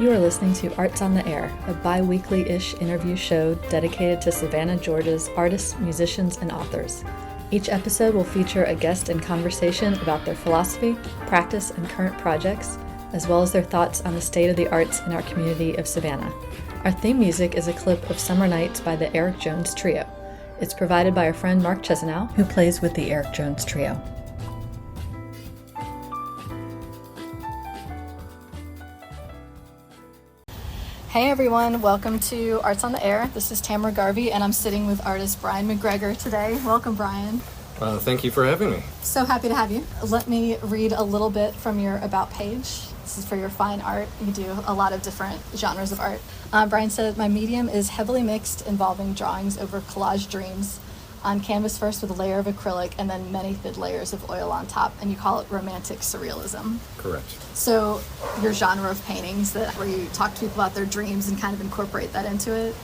You are listening to Arts on the Air, a bi-weekly-ish interview show dedicated to Savannah, Georgia's artists, musicians, and authors. Each episode will feature a guest in conversation about their philosophy, practice, and current projects, as well as their thoughts on the state of the arts in our community of Savannah. Our theme music is a clip of Summer Nights by the Eric Jones Trio. It's provided by our friend Mark Chesanow, who plays with the Eric Jones Trio. Hey everyone, welcome to Arts on the Air. This is Tamara Garvey, and I'm sitting with artist Brian MacGregor today. Welcome, Brian. Thank you for having me. So happy to have you. Let me read a little bit from your About page. This is for your fine art. You do a lot of different genres of art. Brian said, my medium is heavily mixed, involving drawings over collage dreams on canvas first with a layer of acrylic and then many thin layers of oil on top, and you call it romantic surrealism. Correct. So your genre of paintings where you talk to people about their dreams and kind of incorporate that into it,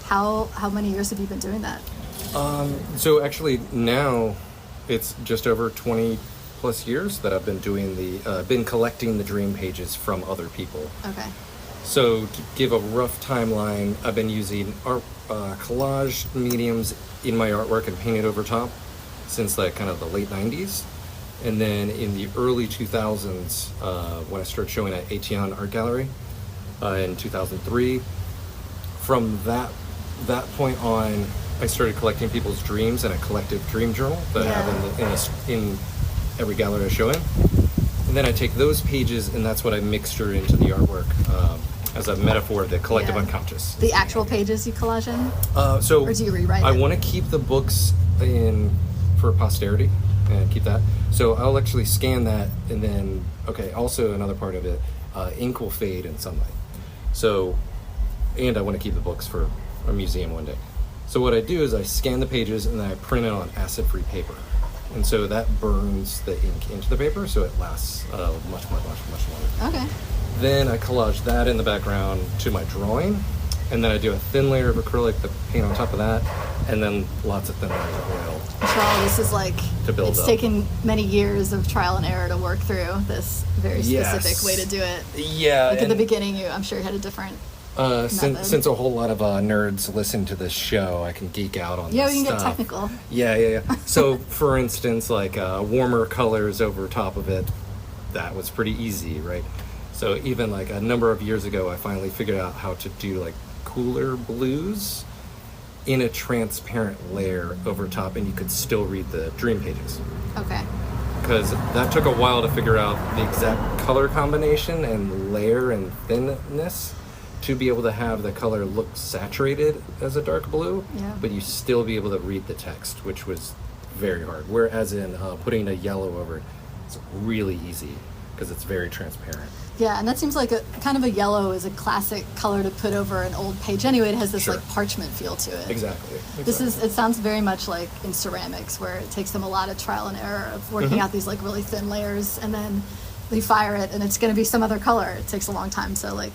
how many years have you been doing that? So actually now it's just over 20 plus years that I've been doing been collecting the dream pages from other people. Okay. So to give a rough timeline, I've been using art, collage mediums in my artwork and painted over top since like kind of the late 90s. And then in the early 2000s, when I started showing at ATN Art Gallery in 2003, from that point on, I started collecting people's dreams in a collective dream journal that I have in every gallery I show in. And then I take those pages, and that's what I mixture into the artwork as a metaphor of the collective unconscious. The actual pages you collage in? Or do you rewrite it? I want to keep the books in for posterity and keep that. So I'll actually scan that, and then, also another part of it, ink will fade in sunlight. So, and I want to keep the books for a museum one day. So what I do is I scan the pages, and then I print it on acid-free paper. And so that burns the ink into the paper, so it lasts much longer. Okay. Then I collage that in the background to my drawing, and then I do a thin layer of acrylic to paint on top of that, and then lots of thin layers of oil. So this is like, to build it's taken many years of trial and error to work through this very specific way to do it. Yeah. Like in the beginning, I'm sure you had a different since a whole lot of nerds listen to this show, I can geek out on this we can stuff. Get technical. Yeah. So, for instance, like warmer colors over top of it, that was pretty easy, right? So even like a number of years ago, I finally figured out how to do like cooler blues in a transparent layer over top, and you could still read the dream pages. Okay. Because that took a while to figure out the exact color combination and layer and thinness to be able to have the color look saturated as a dark blue, but you still be able to read the text, which was very hard. Whereas in putting a yellow over it, it's really easy because it's very transparent. Yeah, and that seems like a kind of a yellow is a classic color to put over an old page. Anyway, it has this like parchment feel to it. Exactly. It sounds very much like in ceramics, where it takes them a lot of trial and error of working out these like really thin layers, and then they fire it and it's going to be some other color. It takes a long time to like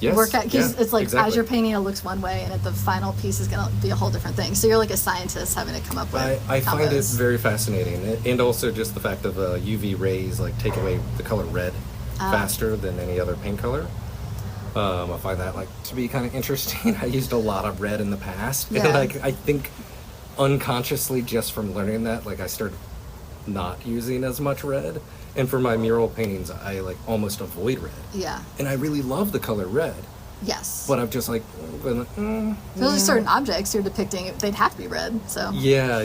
work out, because it's like as you're painting it looks one way, and at the final piece is going to be a whole different thing. So you're like a scientist having to come up with I find it very fascinating, and also just the fact of UV rays like take away the color red faster than any other paint color. I find that like to be kind of interesting. I used a lot of red in the past, and like I think unconsciously just from learning that, like I started not using as much red. And for my mural paintings, I like almost avoid red. Yeah. And I really love the color red. Yes. But I'm just like, those are certain objects you're depicting, they'd have to be red, so. Yeah,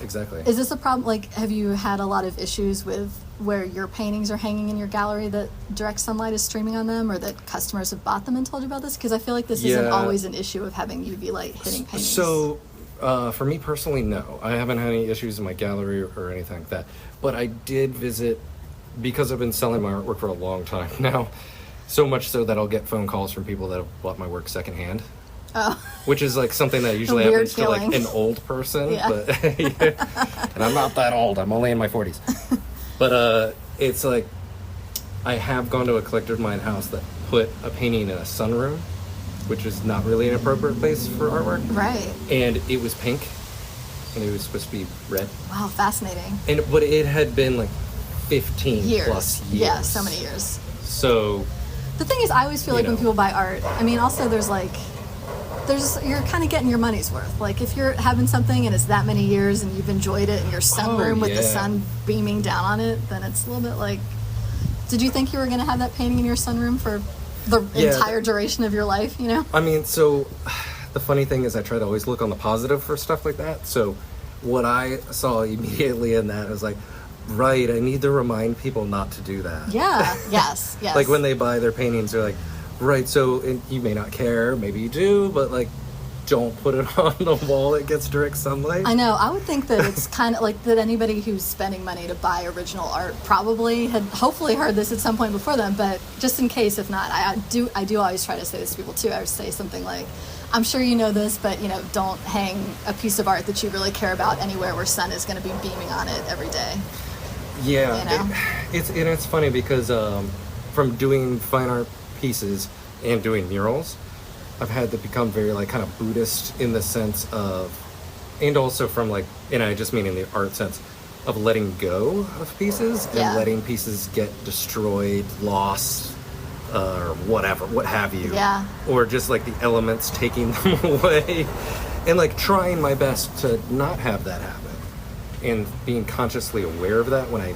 exactly. Is this a problem, like, have you had a lot of issues with where your paintings are hanging in your gallery that direct sunlight is streaming on them, or that customers have bought them and told you about this? Because I feel like this isn't always an issue of having UV light hitting paintings. So, for me personally, no. I haven't had any issues in my gallery or anything like that. But I did visit, because I've been selling my artwork for a long time now, so much so that I'll get phone calls from people that have bought my work secondhand. Oh. Which is like something that usually happens to like an old person. But and I'm not that old, I'm only in my 40s. But it's like, I have gone to a collector of mine house that put a painting in a sunroom, which is not really an appropriate place for artwork. Right. And it was pink, and it was supposed to be red. Wow, fascinating. But it had been like 15 years. plus years. Yeah, so many years. So The thing is, I always feel like when people buy art, I mean, also you're kind of getting your money's worth. Like if you're having something and it's that many years and you've enjoyed it in your sunroom with the sun beaming down on it, then it's a little bit like, did you think you were going to have that painting in your sunroom for the entire duration of your life, you know? I mean, so the funny thing is I try to always look on the positive for stuff like that. So what I saw immediately in that was like, right, I need to remind people not to do that. Yeah, yes. Like when they buy their paintings, they're like, right, so you may not care, maybe you do, but like, don't put it on the wall that gets direct sunlight. I know. I would think that it's kind of like that anybody who's spending money to buy original art probably had hopefully heard this at some point before them, but just in case, if not, I do always try to say this to people too. I would say something like, I'm sure you know this, but don't hang a piece of art that you really care about anywhere where sun is going to be beaming on it every day. Yeah, it's funny because from doing fine art pieces and doing murals, I've had to become very like kind of Buddhist in the sense of, and also from like, and I just mean in the art sense of letting go of pieces and letting pieces get destroyed, lost, or whatever, what have you. Yeah. Or just like the elements taking them away, and like trying my best to not have that happen, and being consciously aware of that when I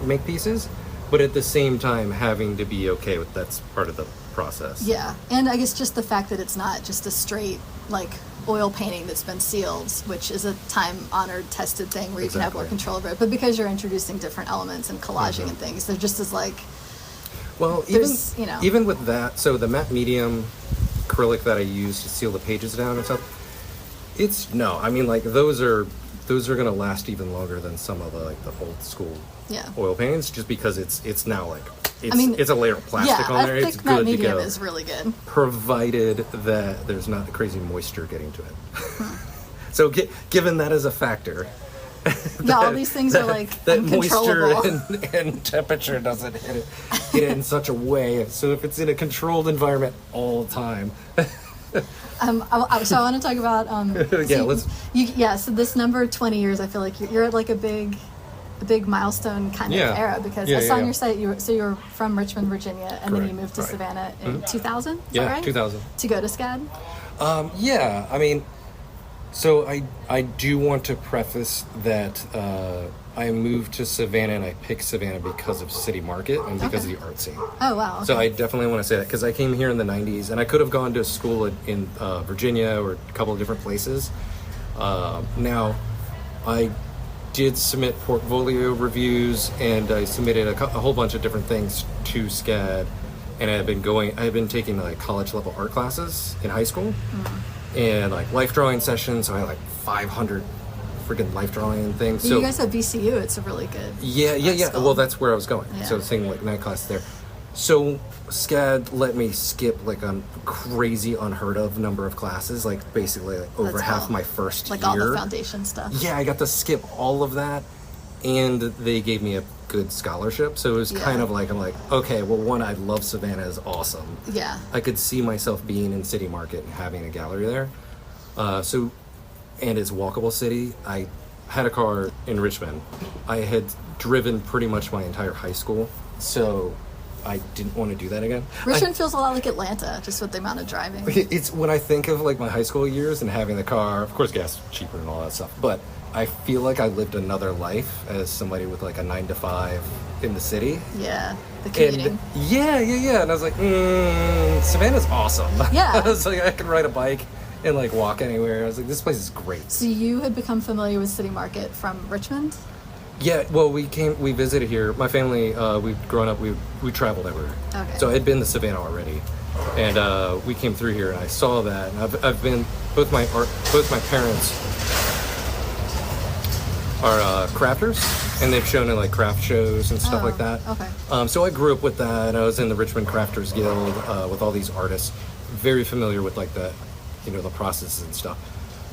make pieces, but at the same time having to be okay with that's part of the process. Yeah, and I guess just the fact that it's not just a straight like oil painting that's been sealed, which is a time-honored, tested thing where you can have more control over it. But because you're introducing different elements and collaging and things, they're just as like. Well, even with that, so the matte medium acrylic that I use to seal the pages down and stuff, I mean like those are going to last even longer than some of the like the old school oil paints, just because it's now like it's a layer of plastic on there. It's good to go. Is really good, provided that there's not crazy moisture getting to it. So given that as a factor, all these things are like that moisture and temperature doesn't hit it in such a way. So if it's in a controlled environment all the time. So I want to talk about so this number 20 years, I feel like you're at like a big milestone kind of era, because I saw on your site you were from Richmond, Virginia, and then you moved to Savannah in 2000. Is that right? 2000 to go to SCAD. I mean, so I do want to preface that I moved to Savannah, and I picked Savannah because of City Market and because of the art scene. Oh, wow. Okay. So I definitely want to say that, because I came here in the 90s, and I could have gone to school in Virginia or a couple of different places. Now, I did submit portfolio reviews, and I submitted a whole bunch of different things to SCAD, and I had been taking like college level art classes in high school, and like life drawing sessions. So I had like 500 freaking life drawing things. So you guys have VCU. It's a really good. Yeah. Well, that's where I was going. Yeah. So taking like night class there. So SCAD let me skip like a crazy unheard of number of classes, like basically like over half my first year. Like all the foundation stuff. Yeah, I got to skip all of that, and they gave me a good scholarship. So it was kind of like, I'm like, okay, well, one, I love Savannah, is awesome. Yeah. I could see myself being in City Market and having a gallery there. And it's walkable city. I had a car in Richmond. I had driven pretty much my entire high school, so I didn't want to do that again. Richmond feels a lot like Atlanta, just with the amount of driving. It's when I think of like my high school years and having the car, of course gas is cheaper and all that stuff, but I feel like I lived another life as somebody with like a 9 to 5 in the city. Yeah, the commuting. And yeah. And I was like, Savannah's awesome. Yeah. I was like, I can ride a bike and like walk anywhere. I was like, this place is great. So you had become familiar with City Market from Richmond? Yeah, well, we visited here. My family, we've grown up, we traveled everywhere. Okay. So I'd been to Savannah already, and we came through here, and I saw that. And I've been, both my parents are crafters, and they've shown in like craft shows and stuff like that. Okay. So I grew up with that, and I was in the Richmond Crafters Guild with all these artists, very familiar with like the processes and stuff.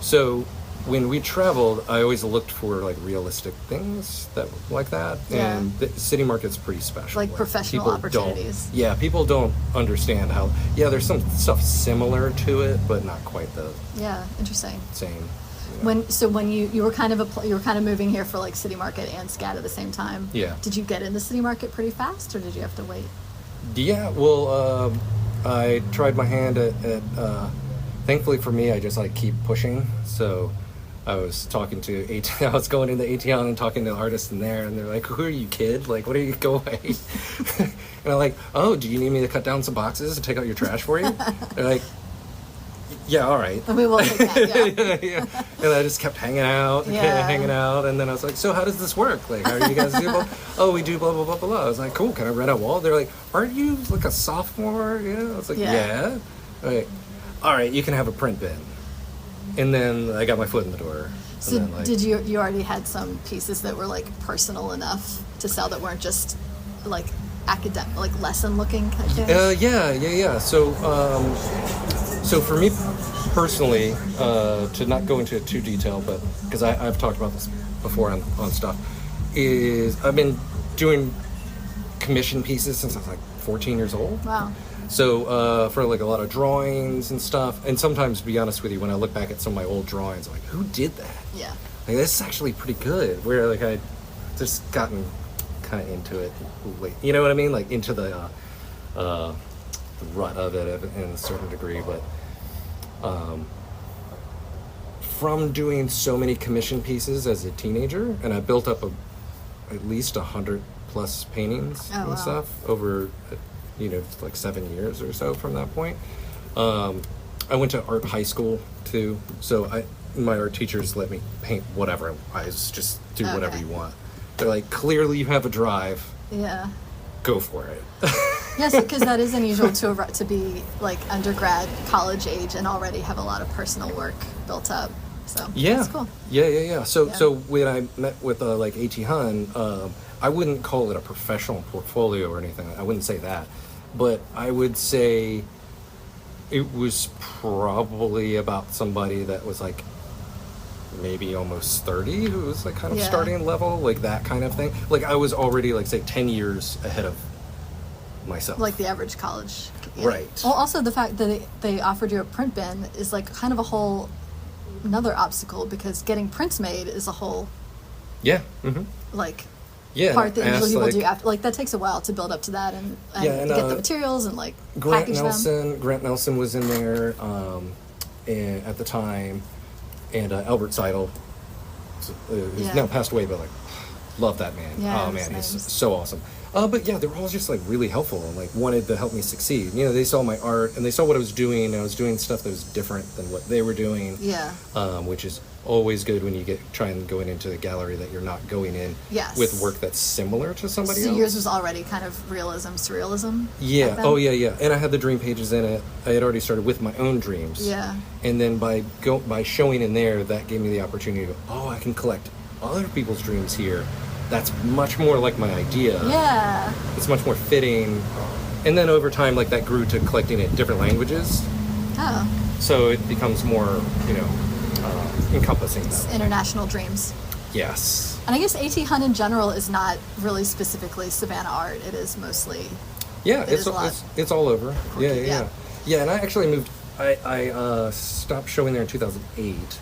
So when we traveled, I always looked for like realistic things that like that, and the City Market's pretty special. Like professional opportunities. People don't understand how. Yeah, there's some stuff similar to it, but not quite the. Yeah, interesting. Same. When you were kind of moving here for like City Market and SCAD at the same time. Yeah. Did you get into City Market pretty fast, or did you have to wait? Yeah, well, I tried my hand at thankfully for me, I just like keep pushing. So I was talking to I was going into ATL and talking to artists in there, and they're like, "Who are you, kid? Like, what are you, go away?" And I'm like, "Oh, do you need me to cut down some boxes and take out your trash for you?" They're like, "Yeah, all right." We will take that, yeah. Yeah. And I just kept hanging out, hanging out, and then I was like, "So how does this work? Like, how do you guys do?" Oh, we do blah blah blah blah. I was like, "Cool, can I rent a wall?" They're like, "Aren't you like a sophomore?" You know, I was like, "Yeah." Like, all right, you can have a print bin. And then I got my foot in the door. So then, like, did you already had some pieces that were like personal enough to sell that weren't just like academic, like lesson looking kind of things? Yeah. So for me personally, to not go into it too detail, but because I've talked about this before on stuff, is I've been doing commission pieces since I was like 14 years old. Wow. So for like a lot of drawings and stuff, and sometimes, to be honest with you, when I look back at some of my old drawings, I'm like, who did that? Yeah. Like, this is actually pretty good. Where like I just gotten kind of into it, you know what I mean? Like into the rut of it in a certain degree, but from doing so many commission pieces as a teenager, and I built up at least 100 plus paintings and stuff over, like 7 years or so from that point. I went to art high school too, so my art teachers let me paint whatever. I just do whatever you want. They're like, clearly you have a drive. Yeah. Go for it. Yes, because that is unusual to be like undergrad, college age, and already have a lot of personal work built up. So that's cool. Yeah. So when I met with like A.T. Hun, I wouldn't call it a professional portfolio or anything. I wouldn't say that, but I would say it was probably about somebody that was like maybe almost 30, who was like kind of starting level, like that kind of thing. Like I was already like say 10 years ahead of myself, like the average college. Right. Well, also the fact that they offered you a print bin is like kind of a whole another obstacle, because getting prints made is a whole like part that usually people do after, like that takes a while to build up to that and get the materials and like package them. Grant Nelson was in there and at the time, and Albert Seidel, who's now passed away, but like love that man. Oh man, he's so awesome. But yeah, they were all just like really helpful and like wanted to help me succeed. You know, they saw my art and they saw what I was doing, and I was doing stuff that was different than what they were doing. Yeah. Which is always good when you try and going into a gallery that you're not going in with work that's similar to somebody else. So yours was already kind of realism, surrealism? Yeah. Oh yeah. And I had the dream pages in it. I had already started with my own dreams. Yeah. And then by showing in there, that gave me the opportunity to go, I can collect other people's dreams here. That's much more like my idea. Yeah. It's much more fitting. And then over time, like that grew to collecting it in different languages. Oh. So it becomes more, encompassing. It's international dreams. Yes. And I guess A.T. Hun in general is not really specifically Savannah art. It is mostly. Yeah, it's all over. Yeah. And I actually moved. I stopped showing there in 2008.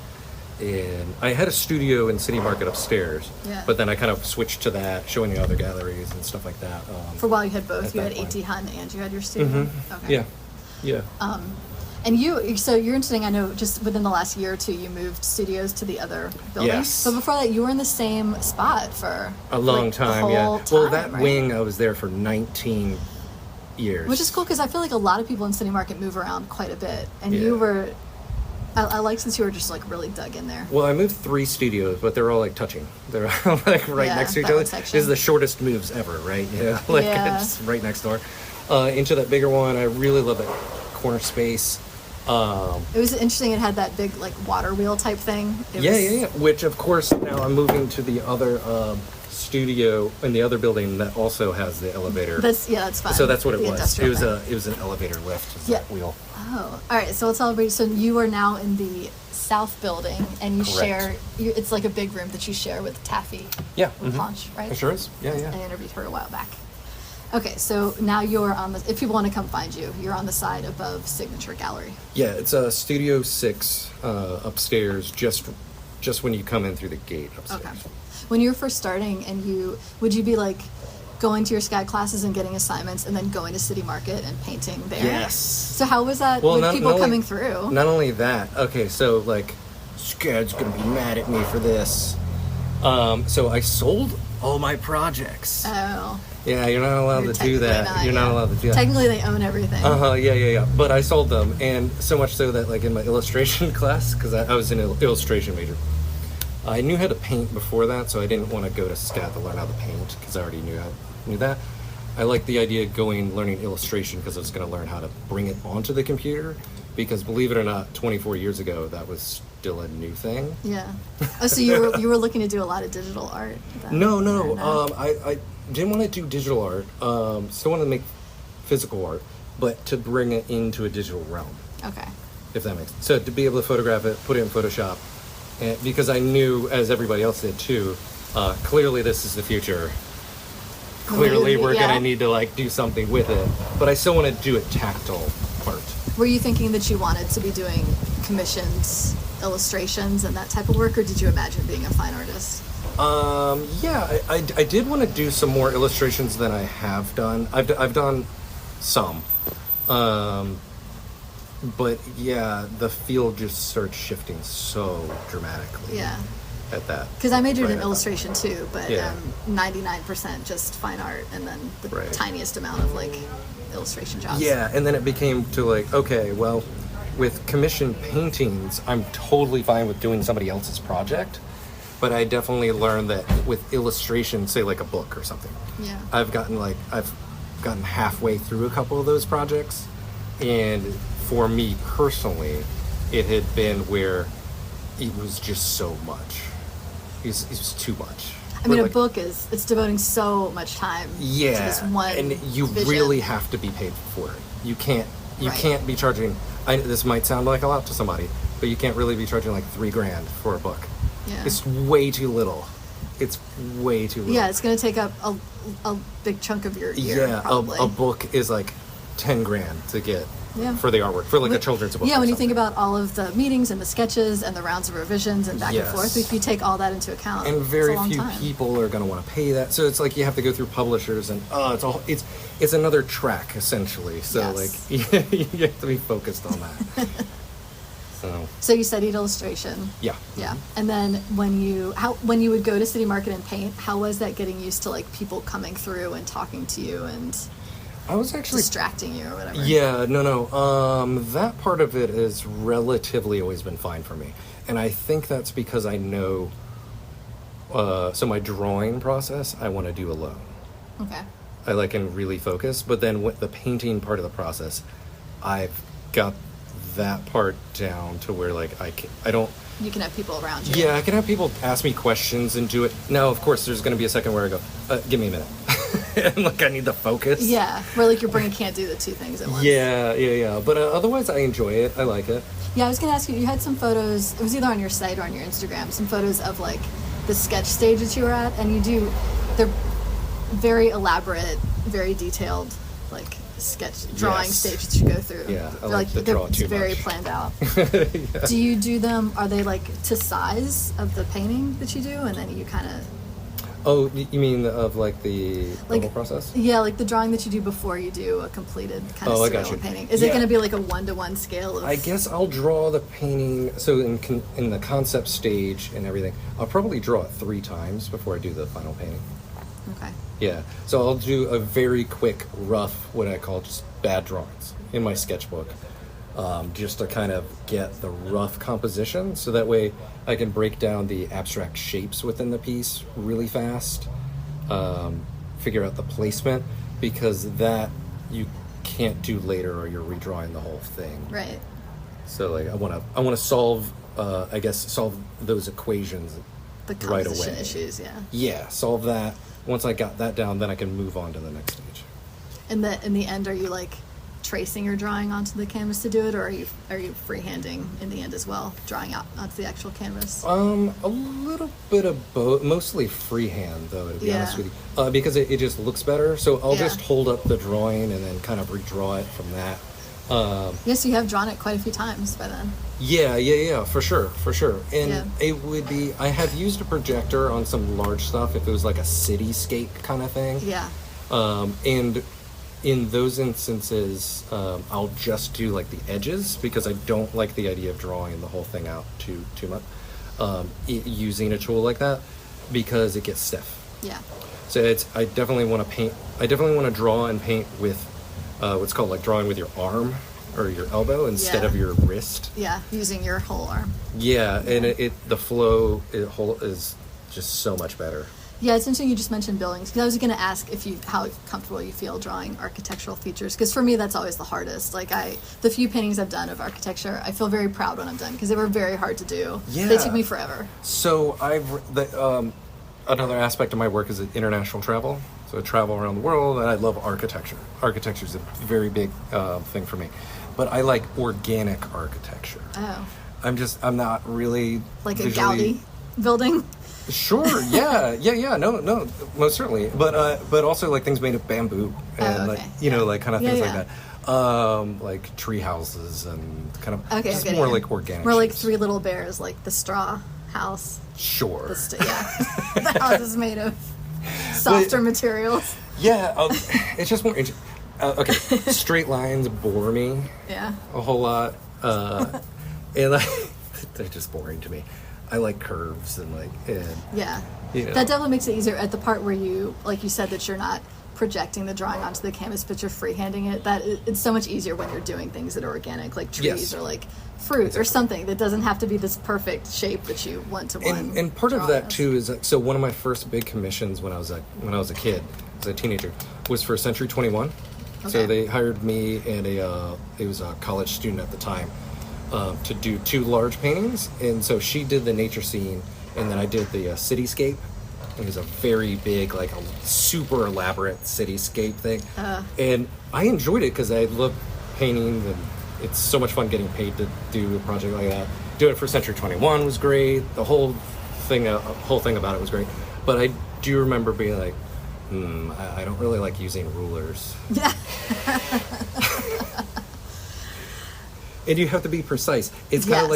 And I had a studio in City Market upstairs, but then I kind of switched to that, showing the other galleries and stuff like that. For a while you had both. You had A.T. Hun and you had your studio. Mm-hmm. Okay. Yeah. And so you're interesting. I know just within the last year or two, you moved studios to the other building. Yes. So before that, you were in the same spot for a long time. The whole time, well, that wing, I was there for 19 years. Which is cool, because I feel like a lot of people in City Market move around quite a bit, and you were. I like since you were just like really dug in there. Well, I moved 3 studios, but they're all like touching. They're all like right next to each other. This is the shortest moves ever, right? Just right next door. Into that bigger one, I really love that corner space. It was interesting. It had that big like water wheel type thing. Which of course now I'm moving to the other studio in the other building that also has the elevator. That's fun. So that's what it was. It was an elevator lift. That wheel. Oh, all right. So let's celebrate. So you are now in the south building, and you share. It's like a big room that you share with Taffy. Yeah. With Launch, right? It sure is. Yeah. I interviewed her a while back. Okay, so now you're on the. If people want to come find you, you're on the side above Signature Gallery. Yeah, it's Studio 6 upstairs. Just when you come in through the gate upstairs. Okay. When you were first starting, and would you be like going to your SCAD classes and getting assignments, and then going to City Market and painting there. Yes. So how was that Well, with people coming through? Not only that. Okay, so like, SCAD's gonna be mad at me for this. So I sold all my projects. Oh. Yeah, you're not allowed to do that. You're not allowed to do that. Technically, they own everything. Yeah. But I sold them, and so much so that, like, in my illustration class, because I was an illustration major, I knew how to paint before that, so I didn't want to go to SCAD to learn how to paint, because I already knew that. I liked the idea of learning illustration, because I was going to learn how to bring it onto the computer, because believe it or not, 24 years ago, that was still a new thing. Yeah. Oh, so you were looking to do a lot of digital art then? No. I didn't want to do digital art. Still wanted to make physical art, but to bring it into a digital realm. Okay. If that makes sense. So to be able to photograph it, put it in Photoshop, and because I knew, as everybody else did too, clearly this is the future. Clearly we're going to need to, like, do something with it. But I still want to do a tactile art. Were you thinking that you wanted to be doing commissions, illustrations, and that type of work, or did you imagine being a fine artist? Yeah, I did want to do some more illustrations than I have done. I've done some. But yeah, the field just started shifting so dramatically. Yeah. At that. Because I majored right in illustration too, but Yeah. 99% just fine art, and then the tiniest amount of, like, illustration jobs. Yeah, and then it became to, like, okay, well, with commissioned paintings, I'm totally fine with doing somebody else's project, but I definitely learned that with illustration, say like a book or something, Yeah. I've gotten halfway through a couple of those projects, and for me personally, it had been where it was just so much. It was too much. I mean, Where, a book it's devoting so much time to this one and you vision. really have to be paid for it. You can't be charging. This might sound like a lot to somebody, but you can't really be charging like $3,000 for a book. Yeah. It's way too little. It's way too little. Yeah, it's going to take up a big chunk of your year. Yeah, probably. a book is like $10,000 to get Yeah. for the artwork, for like a children's book. Yeah, or when you something. think about all of the meetings and the sketches and the rounds of revisions and back and forth, if you take all that into account, and it's very a long few time. people are going to want to pay that, so it's like you have to go through publishers, and it's another track essentially. So Yes. like you have to be focused on that. So you studied illustration. Yeah. Yeah. And then when you would go to City Market and paint, how was that getting used to, like, people coming through and talking to you and I was actually distracting you or whatever? Yeah, no. That part of it has relatively always been fine for me, and I think that's because I know. So my drawing process, I want to do alone. Okay. I can really focus, but then with the painting part of the process, I've got that part down to where, like, I don't. You can have people around you. Yeah, I can have people ask me questions and do it. Now, of course, there's going to be a second where I go, give me a minute. And, like, I need to focus. Yeah, where, like, your brain can't do the two things at once. Yeah. But otherwise, I enjoy it. I like it. Yeah, I was going to ask you, you had some photos, it was either on your site or on your Instagram, some photos of, like, the sketch stage that you were at, and they're very elaborate, very detailed, like, sketch drawing stage that you go through. Yeah, I like to draw it's too very much. planned out. Yeah. Do you do them, are they, like, to size of the painting that you do, and then you kind of... Oh, you mean of, like, the Like, whole process? Yeah, like the drawing that you do before you do a completed kind of I got surreal you. painting. Is it Yeah. going to be like a 1-to-1 scale of... I guess I'll draw the painting. So in the concept stage and everything, I'll probably draw it 3 times before I do the final painting. Okay. Yeah. So I'll do a very quick, rough, what I call just bad drawings in my sketchbook, just to kind of get the rough composition. So that way I can break down the abstract shapes within the piece really fast, figure out the placement, because that you can't do later or you're redrawing the whole thing. Right. So like I want to solve solve those equations The right composition away. issues, yeah. Yeah, solve that. Once I got that down, then I can move on to the next stage. In the end, are you like tracing your drawing onto the canvas to do it, or are you freehanding in the end as well, drawing out onto the actual canvas? A little bit of both, mostly freehand though, to be honest with you, because it just looks better. So I'll just hold up the drawing and then kind of redraw it from that. Yes, you have drawn it quite a few times by then. Yeah, for sure. And Yeah. it would be, I have used a projector on some large stuff if it was like a cityscape kind of thing. Yeah. And in those instances, I'll just do like the edges because I don't like the idea of drawing the whole thing out too much. Using a tool like that because it gets stiff. Yeah. So I definitely want to paint. I definitely want to draw and paint with what's called like drawing with your arm or your elbow instead of your wrist. Yeah, using your whole arm. Yeah, and the flow is just so much better. Yeah, it's interesting you just mentioned buildings, because I was going to ask how comfortable you feel drawing architectural features, because for me that's always the hardest. Like the few paintings I've done of architecture, I feel very proud when I'm done, because they were very hard to do. Yeah. They took me forever. So another aspect of my work is international travel. So I travel around the world, and I love architecture. Architecture is a very big thing for me, but I like organic architecture. Oh. I'm not really like visually... a Gaudi building. Sure, yeah, no, most certainly, but also like things made of bamboo and like like kind of things like that, like tree houses and kind of just more like organic. More like Three Little Bears, like the straw house. Sure. The house is made of softer materials. Yeah, it's just more. Okay, straight lines bore me. Yeah. A whole lot, and they're just boring to me. I like curves and yeah. You know. That definitely makes it easier at the part where you, like you said, that you're not projecting the drawing onto the canvas, but you're freehanding it. It's so much easier when you're doing things that are organic, like trees or like fruit or something that doesn't have to be this perfect shape that you want to one. And part of that too is so one of my first big commissions when I was a kid, as a teenager, was for Century 21. Okay. So they hired me and it was a college student at the time. To do 2 large paintings, and so she did the nature scene, and then I did the cityscape. It was a very big, like a super elaborate cityscape thing, and I enjoyed it because I love painting, and it's so much fun getting paid to do a project like that. Doing it for Century 21 was great. The whole thing about it was great, but I do remember being like, I don't really like using rulers. Yeah. And you have to be precise. It's kind of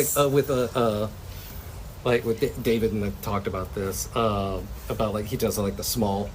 like with David, and I've talked about this about like he does like the small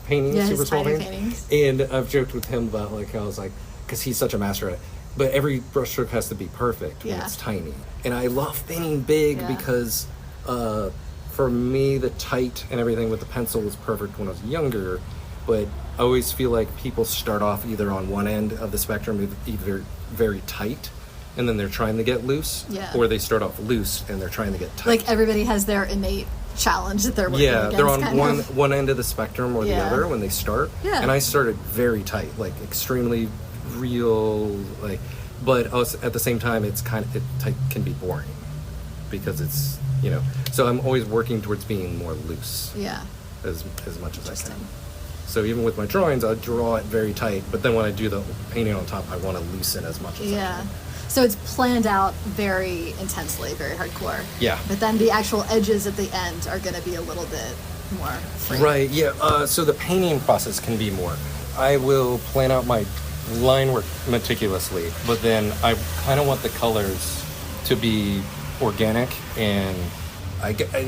paintings, super small paintings. And I've joked with him about like I was like, because he's such a master at it, but every brushstroke has to be perfect when it's tiny. And I love painting big because for me the tight and everything with the pencil was perfect when I was younger, but I always feel like people start off either on one end of the spectrum, either very tight, and then they're trying to get loose, or they start off loose and they're trying to get tight. Like everybody has their innate challenge that they're working against. Yeah, they're on one end of the spectrum or the other when they start. Yeah. And I started very tight, like extremely real, like. But also, at the same time, it can be boring because it's So I'm always working towards being more loose. Yeah. As much as I can. So even with my drawings, I draw it very tight, but then when I do the painting on top, I want to loosen as much as I can. So it's planned out very intensely, very hardcore. Yeah. But then the actual edges at the end are going to be a little bit more free. Right, yeah. So the painting process can be more. I will plan out my line work meticulously, but then I kind of want the colors to be organic and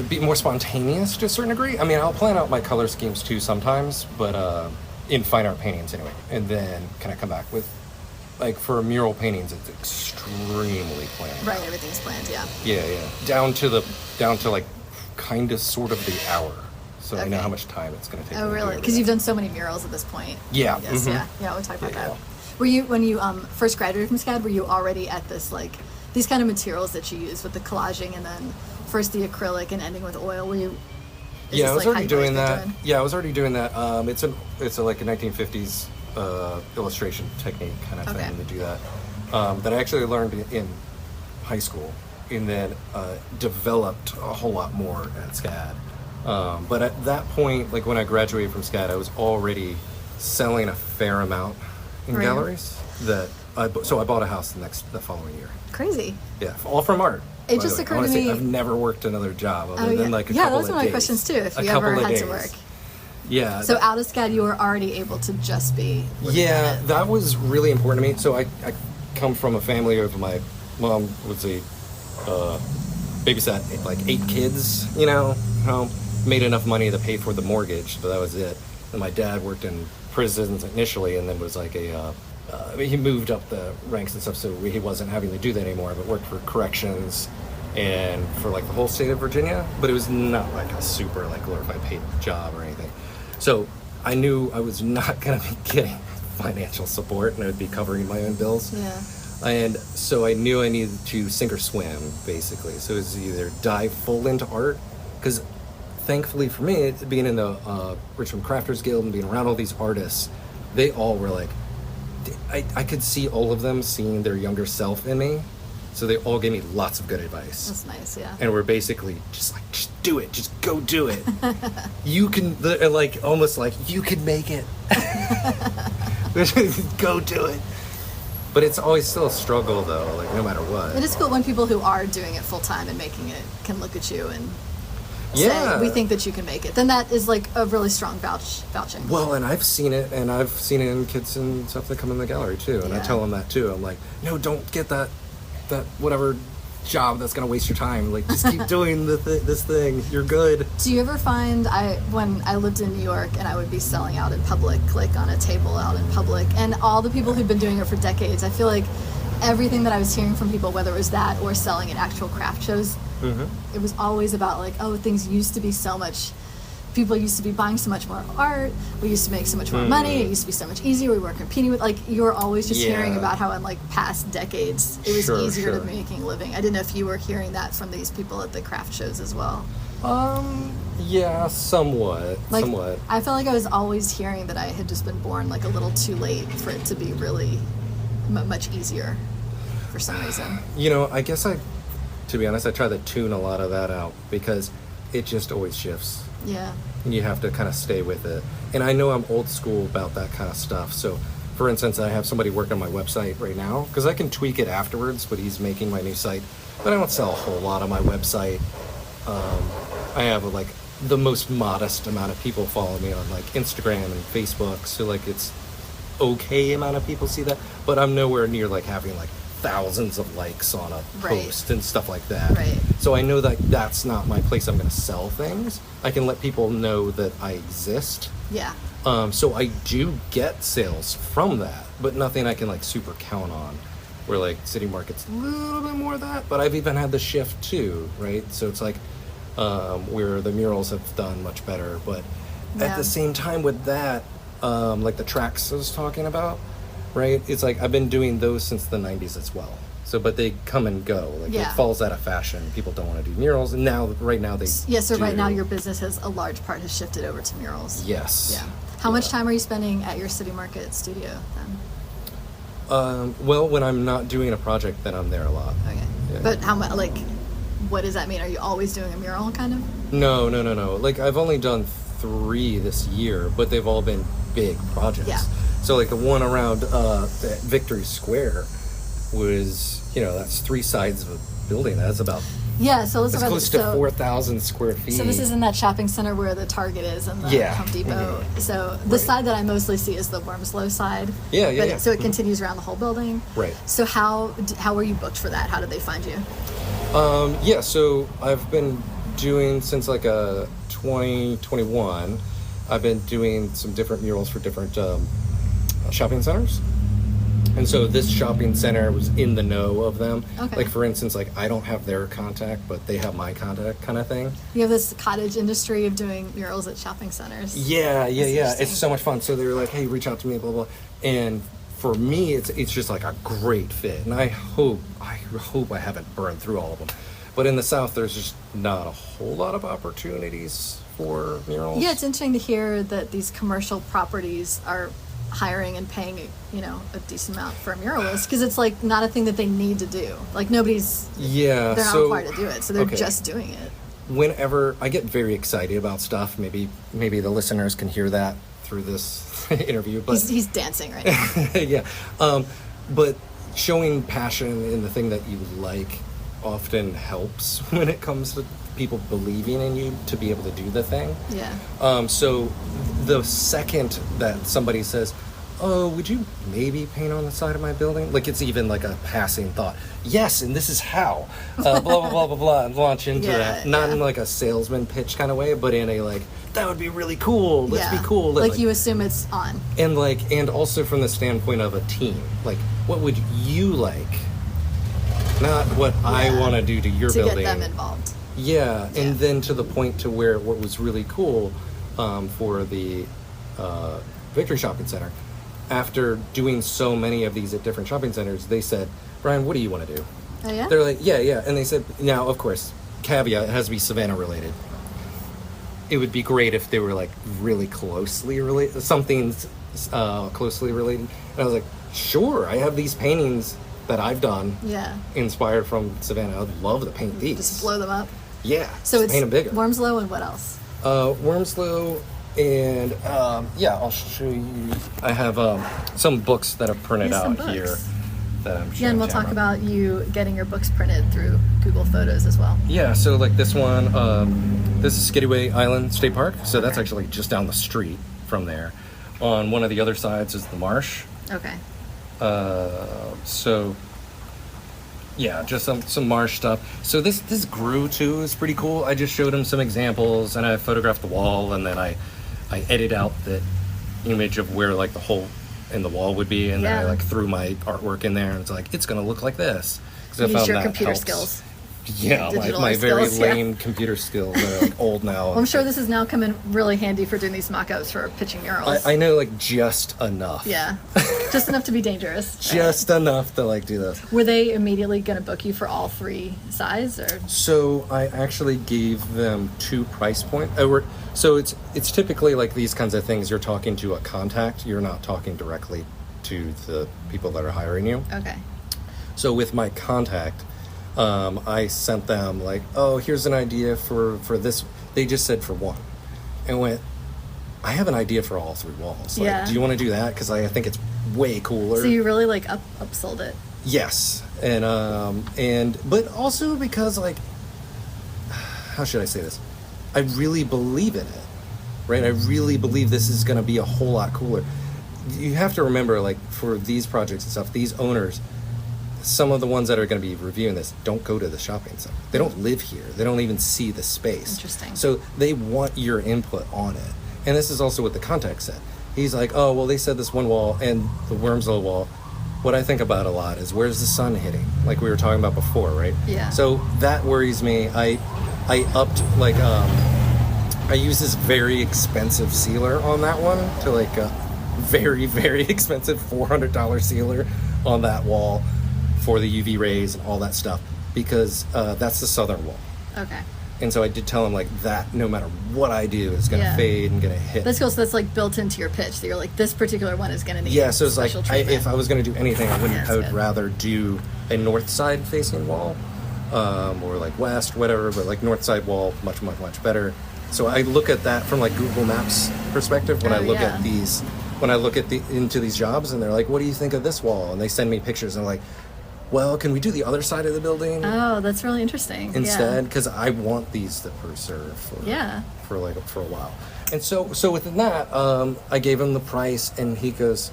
be more spontaneous to a certain degree. I mean, I'll plan out my color schemes too sometimes, but in fine art paintings anyway. And then can I come back with, like for mural paintings, it's extremely planned. Right, everything's planned, yeah. Yeah. Down to like kind of sort of the hour. So I know how much time it's going to take. Oh, really? Because you've done so many murals at this point. Yeah. I guess. Yeah, we'll talk about that. Were you, when you first graduated from SCAD, were you already at this, like, these kind of materials that you use with the collaging and then first the acrylic and ending with oil? Were you? I was already doing that. Yeah, I was already doing that. It's like a 1950s illustration technique kind of thing to do that. That I actually learned in high school, and then developed a whole lot more at SCAD. But at that point, like when I graduated from SCAD, I was already selling a fair amount in galleries. So I bought a house the following year. Crazy. Yeah, all from art. It just occurred to me. I've never worked another job other than like a couple of days. Yeah, that was one of my questions too. If you ever had to work. Yeah. So out of SCAD, you were already able to just be. Yeah, that was really important to me. So I come from a family of my mom was a babysat like 8 kids. Made enough money to pay for the mortgage, but that was it. And my dad worked in prisons initially, and then was like he moved up the ranks and stuff, so he wasn't having to do that anymore, but worked for corrections and for like the whole state of Virginia, but it was not like a super like glorified paid job or anything. So I knew I was not going to be getting financial support, and I would be covering my own bills. Yeah. And so I knew I needed to sink or swim, basically. So it was either dive full into art, because thankfully for me, being in the Richmond Crafters Guild and being around all these artists, they all were like, I could see all of them seeing their younger self in me. So they all gave me lots of good advice. That's nice, yeah. And we're basically just like, just do it, just go do it. You can, like, almost like, you can make it. Go do it. But it's always still a struggle, though, like, no matter what. It is cool when people who are doing it full time and making it can look at you and say, we think that you can make it. Then that is like a really strong vouching. Well, and I've seen it in kids and stuff that come in the gallery, too. And I tell them that, too. I'm like, no, don't get that whatever job that's going to waste your time. Like, just keep doing this thing. You're good. Do you ever find, when I lived in New York and I would be selling out in public, like on a table out in public, and all the people who've been doing it for decades, I feel like everything that I was hearing from people, whether it was that or selling at actual craft shows, it was always about like, oh, things used to be so much, people used to be buying so much more art, we used to make so much more money, it used to be so much easier, we weren't competing with, like, you were always just hearing about how in like past decades it was easier to making a living. I didn't know if you were hearing that from these people at the craft shows as well. Yeah, somewhat. I felt like I was always hearing that I had just been born like a little too late for it to be really much easier for some reason. You know, I guess to be honest, I try to tune a lot of that out because it just always shifts. Yeah. And you have to kind of stay with it. And I know I'm old school about that kind of stuff. So, for instance, I have somebody working on my website right now because I can tweak it afterwards, but he's making my new site. But I don't sell a whole lot on my website. I have like the most modest amount of people follow me on like Instagram and Facebook. So like it's okay amount of people see that, but I'm nowhere near like having like thousands of likes on a post and stuff like that. Right. So I know that that's not my place I'm going to sell things. I can let people know that I exist. Yeah. So I do get sales from that, but nothing I can like super count on. Where like City Market's a little bit more of that, but I've even had the shift too, right? So it's like where the murals have done much better, but at the same time with that, like the tracks I was talking about, right? It's like I've been doing those since the 90s as well. So, but they come and go. Like it falls out of fashion. People don't want to do murals, and right now they. Yeah. So right now your business a large part has shifted over to murals. Yes. Yeah. How much time are you spending at your City Market studio then? Well, when I'm not doing a project, then I'm there a lot. Okay. Yeah. But how much? Like, what does that mean? Are you always doing a mural, kind of? No. Like I've only done 3 this year, but they've all been big projects. Yeah. So like the one around Victory Square was, that's 3 sides of a building. That's about so let's it's close to 4,000 square feet. So this is in that shopping center where the Target is and the Home Depot. Mm-hmm. So the side that I mostly see is the Wormslow side. So it continues around the whole building. Right. So how were you booked for that? How did they find you? So I've been doing since like 2021. I've been doing some different murals for different shopping centers. And so this shopping center was in the know of them. Okay. Like for instance, like I don't have their contact, but they have my contact kind of thing. You have this cottage industry of doing murals at shopping centers. Yeah. It's so much fun. So they were like, hey, reach out to me, blah, blah. And for me, it's just like a great fit. And I hope I haven't burned through all of them. But in the South, there's just not a whole lot of opportunities for murals. Yeah, it's interesting to hear that these commercial properties are hiring and paying a decent amount for a muralist, because it's like not a thing that they need to do. Like they're not required to do it, so they're just doing it. Whenever I get very excited about stuff, maybe the listeners can hear that through this interview, but he's dancing right now. Yeah, but showing passion in the thing that you like often helps when it comes to people believing in you to be able to do the thing. Yeah. So the second that somebody says, oh, would you maybe paint on the side of my building? Like it's even like a passing thought. Yes, and this is how. Blah, blah, blah, blah, blah, and launch into that. Not in like a salesman pitch kind of way, but in a like, that would be really cool. Let's be cool. Like you assume it's on. And also from the standpoint of a team, like what would you like? Not what I want to do to your building. To get them involved. Yeah, and then to the point to where what was really cool for the Victory Shopping Center, after doing so many of these at different shopping centers, they said, Brian, what do you want to do? Oh, yeah? They're like, yeah. And they said, now, of course, caveat, it has to be Savannah related. It would be great if they were like really closely related, something closely related. And I was like, sure, I have these paintings that I've done, inspired from Savannah. I'd love to paint these. Just blow them up. Yeah, so it's paint them bigger. Wormslow and what else? Wormslow and I'll show you. I have some books that are printed out here that I'm showing. Yeah, and we'll talk about you getting your books printed through Google Photos as well. Yeah, so like this one, this is Skidaway Island State Park, so that's actually just down the street from there. On one of the other sides is the marsh. Okay. So yeah, just some marsh stuff. So this grew too is pretty cool. I just showed him some examples and I photographed the wall, and then I edited out the image of where like the hole in the wall would be, and then I like threw my artwork in there, and it's like it's gonna look like this. Because I found your computer skills. Yeah, my very lame computer skills are like old now. Well, I'm sure this is now coming really handy for doing these mock-ups for pitching murals. I know like just enough. Yeah, just enough to be dangerous. Just enough to like do this. Were they immediately going to book you for all three sides, or? So I actually gave them 2 price points. So it's typically like these kinds of things. You're talking to a contact. You're not talking directly to the people that are hiring you. Okay. So with my contact, I sent them like, oh, here's an idea for this. They just said for one, and went, I have an idea for all 3 walls. Like, do you want to do that? Because I think it's way cooler. So you really like upsold it. Yes, and but also because like, how should I say this? I really believe in it, right? I really believe this is going to be a whole lot cooler. You have to remember, like for these projects and stuff, these owners, some of the ones that are going to be reviewing this don't go to the shopping center. They don't live here. They don't even see the space. Interesting. So they want your input on it. And this is also what the contact said. He's like, oh, well, they said this one wall and the Wormslow wall. What I think about a lot is where's the sun hitting? Like we were talking about before, right? Yeah. So that worries me. I upped, like, I use this very expensive sealer on that one to like a very, very expensive $400 sealer on that wall for the UV rays and all that stuff, because that's the southern wall. Okay. And so I did tell him like that no matter what I do is going to fade and going to hit. That's cool. So that's like built into your pitch that you're like, this particular one is going to need so it's like if I was going to do anything, I would rather do a north side facing wall or like west, whatever, but like north side wall, much, much, much better. So I look at that from like Google Maps perspective when I look at these, when I look at into these jobs, and they're like, what do you think of this wall? And they send me pictures and I'm like, well, can we do the other side of the building? Oh, that's really interesting. Instead, because I want these to preserve for a while. And so within that, I gave him the price, and he's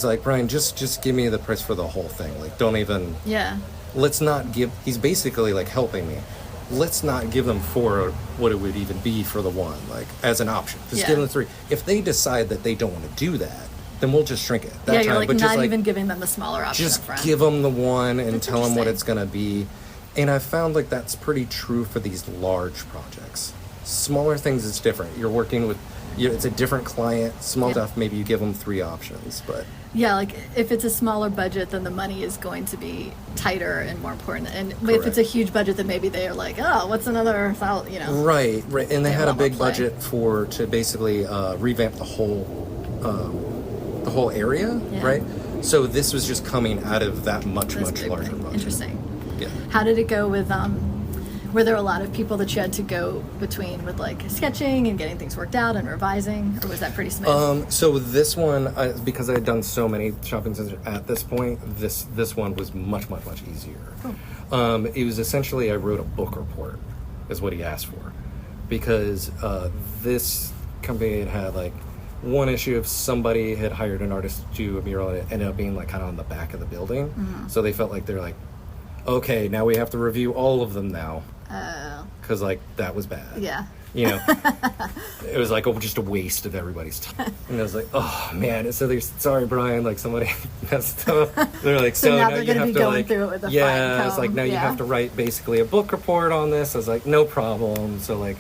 like, Brian, just give me the price for the whole thing. Like, don't even. Yeah. Let's not give. He's basically like helping me. Let's not give them 4 what it would even be for the one, like as an option. Just give them the 3. If they decide that they don't want to do that, then we'll just shrink it. You're like not even giving them the smaller option. Just up front. give them the one and tell them what it's going to be. And I found like that's pretty true for these large projects. Smaller things, it's different. You're working with, it's a different client. Small stuff, maybe you give them 3 options, but. Yeah, like if it's a smaller budget, then the money is going to be tighter and more important. And if it's a huge budget, then maybe they are like, oh, what's another, Right. And they had a big budget to basically revamp the whole area, right? So this was just coming out of that much larger budget. Interesting. Yeah. How did it go with, were there a lot of people that you had to go between with like sketching and getting things worked out and revising, or was that pretty smooth? So this one, because I had done so many shopping centers at this point, this one was much, much, much easier. Cool. It was essentially, I wrote a book report, is what he asked for, because this company had like one issue of somebody had hired an artist to do a mural, and it ended up being like kind of on the back of the building. Mm-hmm. So they felt like they're like, okay, now we have to review all of them now. Because like that was bad. Yeah. You know, it was like just a waste of everybody's time. And I was like, oh man. So they're sorry, Brian. Like somebody messed up. They're like, So now now they're you going to have be to going like, through it with a yeah. fine It's like comb. now you have to write basically a book report on this. I was like, no problem. So like,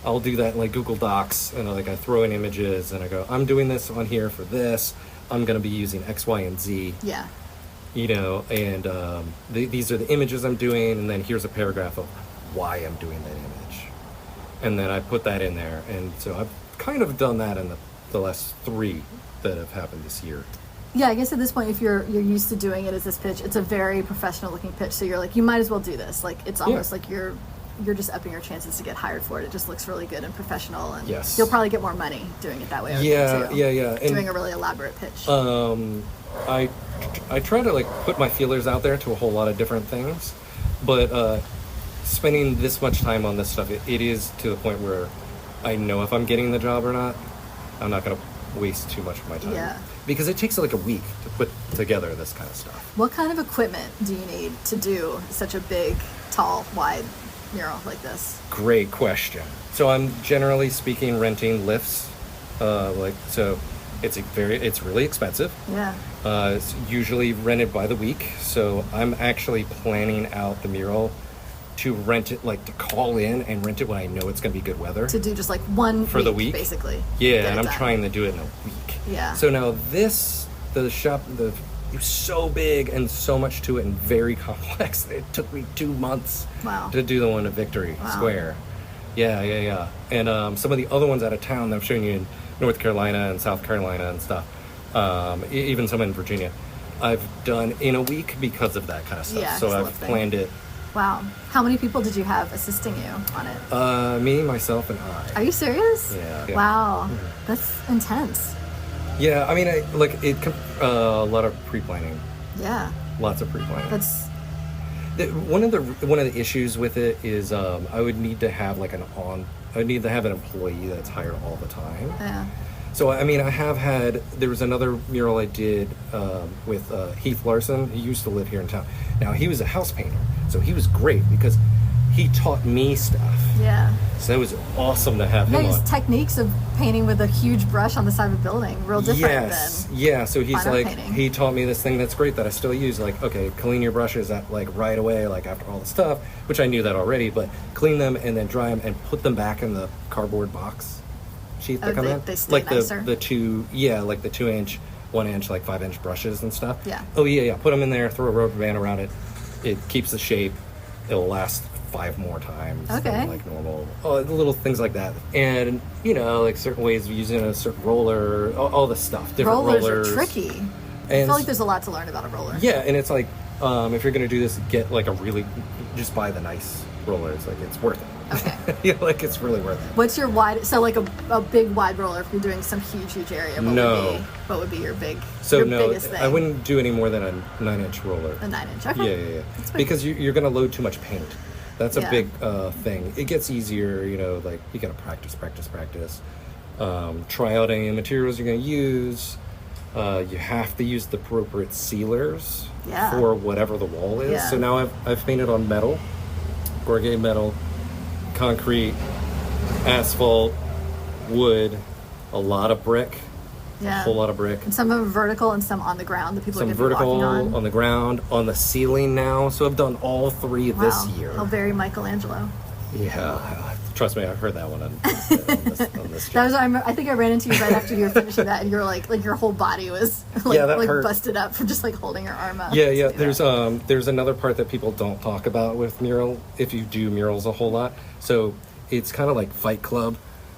I'll do that in like Google Docs, and like I throw in images, and I go, I'm doing this on here for this. I'm going to be using X, Y, and Z. Yeah. You know, and these are the images I'm doing, and then here's a paragraph of why I'm doing that image, and then I put that in there. And so I've kind of done that in the last 3 that have happened this year. Yeah, I guess at this point, if you're used to doing it as this pitch, it's a very professional looking pitch. So you're like, you might as well do this. Like it's almost like you're just upping your chances to get hired for it. It just looks really good and professional, and Yes. you'll probably get more money doing it that way. Yeah, too. yeah. And Doing a really elaborate pitch. I try to like put my feelers out there to a whole lot of different things, but spending this much time on this stuff, it is to the point where I know if I'm getting the job or not. I'm not going to waste too much of my time. Yeah. Because it takes like a week to put together this kind of stuff. What kind of equipment do you need to do such a big, tall, wide mural like this? Great question. So I'm generally speaking renting lifts, so it's really expensive. Yeah. It's usually rented by the week, so I'm actually planning out the mural to rent it, like to call in and rent it when I know it's going to be good weather. To do just like one For the week? basically. Yeah, Get and it I'm done. trying to do it in a week. Yeah. So now the shop, it was so big and so much to it and very complex. It took me 2 months Wow. to do the one at Victory Wow. Square. Yeah. And some of the other ones out of town that I'm showing you in North Carolina and South Carolina and stuff, even some in Virginia, I've done in a week because of that kind of stuff. Yeah, so it's I've lifting. planned it. Wow. How many people did you have assisting you on it? Me, myself, and I. Are you serious? Yeah. Wow. That's intense. Yeah, I mean, a lot of pre-planning. Yeah. Lots of pre-planning. That's One of the issues with it is I would need to have an employee that's hired all the time. yeah. So I mean, there was another mural I did with Heath Larson. He used to live here in town. Now he was a house painter, so he was great because he taught me stuff. Yeah. So it was awesome to have him His on. techniques of painting with a huge brush on the side of a building, real different Yes, than yeah. So he's fine art like, painting. he taught me this thing that's great that I still use. Like, okay, clean your brushes at like right away, like after all the stuff, which I knew that already. But clean them and then dry them and put them back in the cardboard box sheath that come in. they stay like nicer. the 2-inch, 1-inch, like 5-inch brushes and stuff. Yeah. Oh yeah. Put them in there. Throw a rubber band around it. It keeps the shape. It'll last 5 more times Okay. than like normal. Little things like that. And like certain ways of using a certain roller, all this stuff. Different rollers. are tricky. I And feel like there's a lot to learn about a roller. yeah, and it's like if you're gonna do this, get like just buy the nice roller. It's like it's worth it. Okay. Like it's really worth it. What's your wide? So like a big wide roller. If you're doing some huge area, what would be your biggest thing? I wouldn't do any more than a 9-inch roller. A 9-inch. Okay. Yeah. That's big. Because you're gonna load too much paint. That's a Yeah. big thing. It gets easier, like you gotta practice. Try out any materials you're gonna use. You have to use the appropriate sealers Yeah. for whatever the wall is. Yeah. So now I've painted on metal, corrugated metal, concrete, asphalt, wood, a lot of brick, a Yeah. whole lot of brick. And some of them vertical and some on the ground that people Some are going to be vertical walking on. the ground, on the ceiling now. So I've done all 3 this Wow. year. Oh, very Michelangelo. Yeah, trust me, I've heard that one on this That was. job. I think I ran into you right after you were finishing that, and you're like your whole body was like, Yeah, that like hurt. busted up from just like holding your arm up. Yeah. to do that. There's another part that people don't talk about with mural. If you do murals a whole lot, so it's kind of like Fight Club,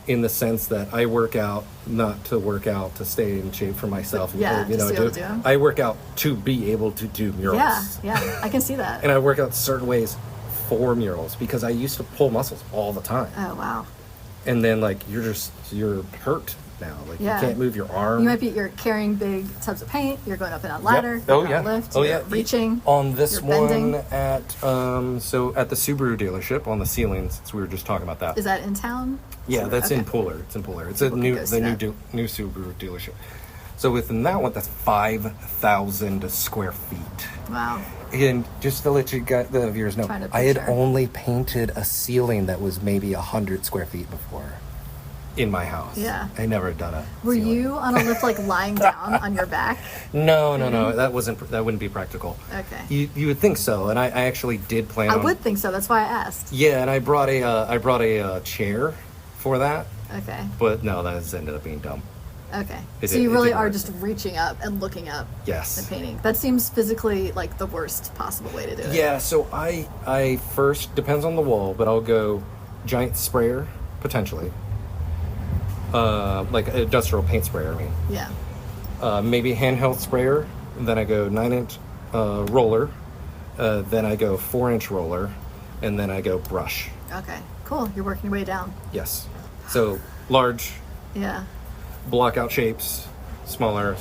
in the sense that I work out not to work out to stay in shape for myself. Yeah, just to be able to do 'em. I work out to be able to do murals. Yeah, I can see that. And I work out certain ways for murals because I used to pull muscles all the time. Oh wow. And then like you're hurt now. Like Yeah. you can't move your arm. You're carrying big tubs of paint. You're going up and on a ladder. Oh you're yeah. on a lift. Oh you're yeah. Reaching. On this you're one bending. at at the Subaru dealership on the ceilings, since we were just talking about that. Is that in town? Yeah, that's Okay. in Pooler. It's in Pooler. It's People can the go see that. new Subaru dealership. So within that one, that's 5,000 square feet. Wow. And just to let the viewers know, Trying to I had picture. only painted a ceiling that was maybe 100 square feet before in my house. Yeah. I never done a Were ceiling. you on a lift, like lying down on your back? No. That wouldn't be practical. Okay. You would think so, and I actually did plan I on. would think so. That's why I asked. Yeah, and I brought a chair for that, Okay. but no, that has ended up being dumb. Okay. It So did- you it really didn't are work. just reaching up and looking up Yes. and painting. That seems physically like the worst possible way to do it. Yeah, so I first, depends on the wall, but I'll go giant sprayer, potentially. Like industrial paint sprayer, I mean. Yeah. Maybe handheld sprayer, then I go 9-inch roller, then I go 4-inch roller, and then I go brush. Okay. Cool. You're working your way down. Yes. So large, Yeah. block out shapes, smaller.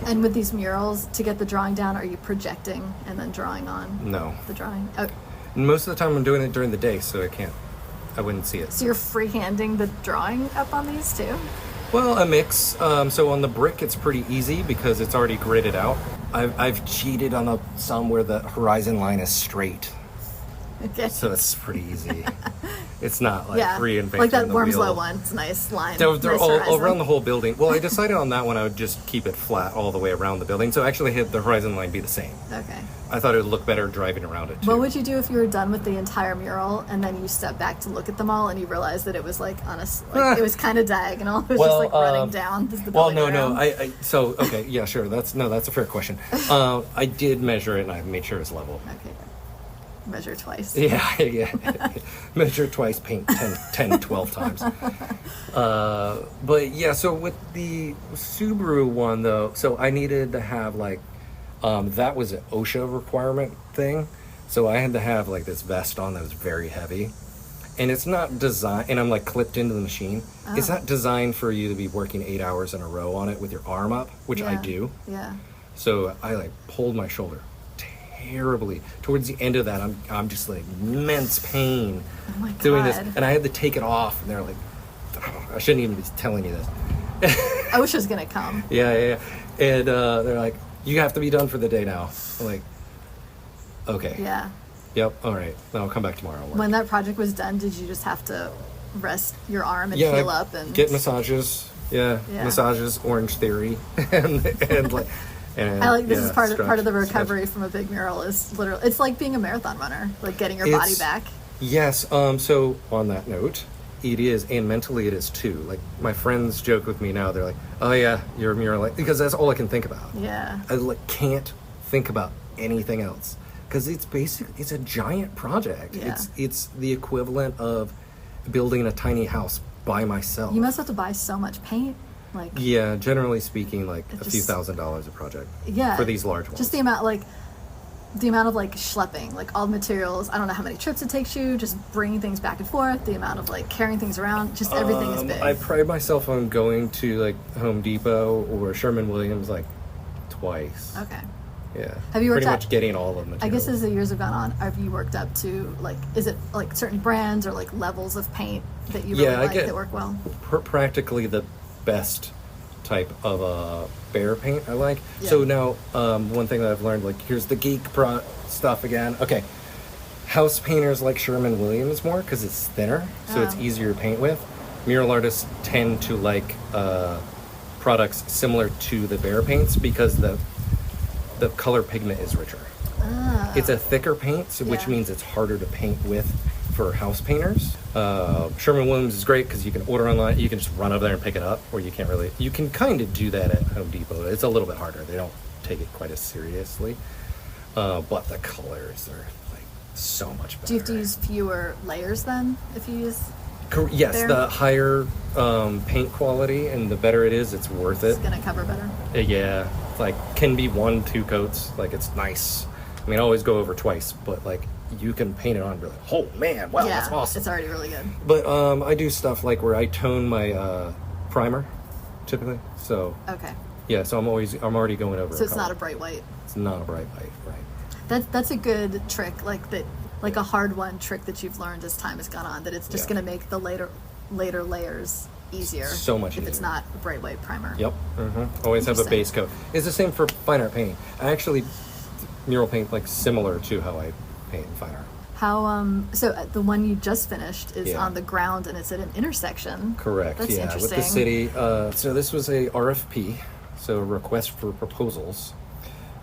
And with these murals, to get the drawing down, are you projecting and then drawing on No. the drawing? Oh, Most of the time I'm doing it during the day, so I wouldn't see it. so you're freehanding the drawing up on these too? Well, a mix. So on the brick, it's pretty easy because it's already gridded out. I've cheated on some where the horizon line is straight, Okay. so it's pretty easy. It's not like yeah. reinventing Like that the Wormslow wheel. one. It's a nice line. They're nice all horizon. around the whole building. Well, I decided on that one I would just keep it flat all the way around the building. So actually had the horizon line be the same. Okay. I thought it would look better driving around it too. What would you do if you were done with the entire mural and then you step back to look at them all and you realized that it was like it was kind of diagonal. It was just like running down. The Well, building no. around? So okay, yeah, sure. That's a fair question. I did measure it and I made sure it's level. Okay. Measure twice. Yeah. Measure twice, paint 10, 12 times. But yeah, so with the Subaru one though, so I needed to have like, that was an OSHA requirement thing. So I had to have like this vest on that was very heavy. And it's not designed, and I'm like clipped into the machine. Oh. It's not designed for you to be working 8 hours in a row on it with your arm up, which I Yeah. do. Yeah. So I like pulled my shoulder terribly. Towards the end of that, I'm just like immense pain Oh my doing this, God. and I had to take it off. And they're like, I shouldn't even be telling you this. OSHA's gonna come. Yeah. And they're like, you have to be done for the day now. I'm like, okay. Yeah. Yep. All right. Then I'll come back tomorrow. and work. When that project was done, did you just have to rest your arm and heal up and get massages. Yeah. Massages, Orange Theory, and like. And, I like this yeah, is part of the stretch. recovery from a big mural is literally it's like being a marathon runner, like getting your body It's- back. Yes. So on that note, it is, and mentally it is too. Like my friends joke with me now. They're like, "Oh yeah, you're a mural," because that's all I can think about. Yeah. I like can't think about anything else because it's a giant project. Yeah. It's the equivalent of building a tiny house by myself. You must have to buy so much paint. Like Yeah, generally speaking, like It a few just- $1,000s a project. yeah. For these large ones. Just the amount of like schlepping, like all the materials. I don't know how many trips it takes you, just bringing things back and forth, the amount of like carrying things around, just everything is big. I pride myself on going to like Home Depot or Sherman-Williams like twice. Okay. Yeah. Have you worked pretty at- much getting all of the materials? I guess as the years have gone on, have you worked up to like, is it like certain brands or like levels of paint that you really Yeah, I like get- that work well? Practically the best type of bear paint I like. Yeah. So now one thing that I've learned, like here's the geek stuff again. Okay, house painters like Sherman-Williams more because it's thinner, so it's Oh. easier to paint with. Mural artists tend to like products similar to the bear paints because the color pigment is richer. Ah. It's a thicker paint, so, which Yeah. means it's harder to paint with for house painters. Sherman-Williams is great because you can order online. You can just run over there and pick it up, or you can't really. You can kind of do that at Home Depot. It's a little bit harder. They don't take it quite as seriously. But the colors are like so much better. Do you have to use fewer layers then if you use? Yes, there? the higher paint quality and the better it is, it's worth it. It's gonna cover better. Yeah, it's like can be 1-2 coats. Like it's nice. I mean, I always go over twice, but like you can paint it on. And be like, oh man, wow, yeah, that's awesome. it's already really good. But I do stuff like where I tone my primer, typically. So Okay, yeah, so I'm already going over. so it's not color. a bright white. It's not a bright white, right? That's a good trick, like that, like a hard one trick that you've learned as time has gone on. That it's just Yeah. gonna make the later layers easier. So much if it's easier. not a bright white primer. Yep. Always have a Interesting. base coat. It's the same for fine art painting. I actually, mural paint, like similar to how I paint in fine art. How so the one you just finished is Yeah. on the ground and it's at an intersection. Correct. That's yeah, interesting. with the city. So this was a RFP, so a request for proposals.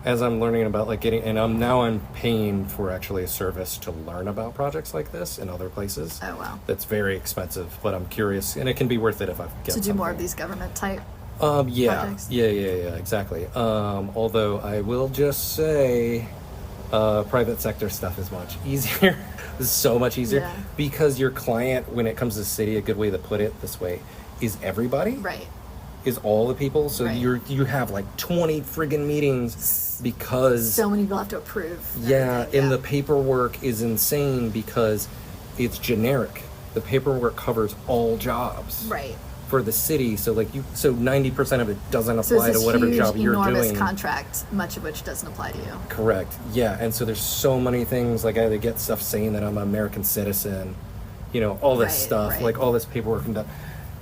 As I'm learning about like getting, and I'm paying for actually a service to learn about projects like this in other places. Oh wow. That's very expensive, but I'm curious, and it can be worth it if I get To do more of something. these government type. Yeah, projects? yeah, exactly. Although I will just say, private sector stuff is much easier. It's so much easier Yeah. because your client, when it comes to the city, a good way to put it this way, is everybody. Right. Is all the people. So Right. you have like 20 friggin' meetings because So many people have to approve. yeah, everything, and the paperwork is insane because it's generic. The paperwork covers all jobs. Right. For the city, so 90% of it doesn't So apply it's to this whatever huge, job you're enormous doing. contract, much of which doesn't apply to you. Correct. Yeah, and so there's so many things like I had to get stuff saying that I'm an American citizen, all this Right, stuff, right. like all this paperwork and that.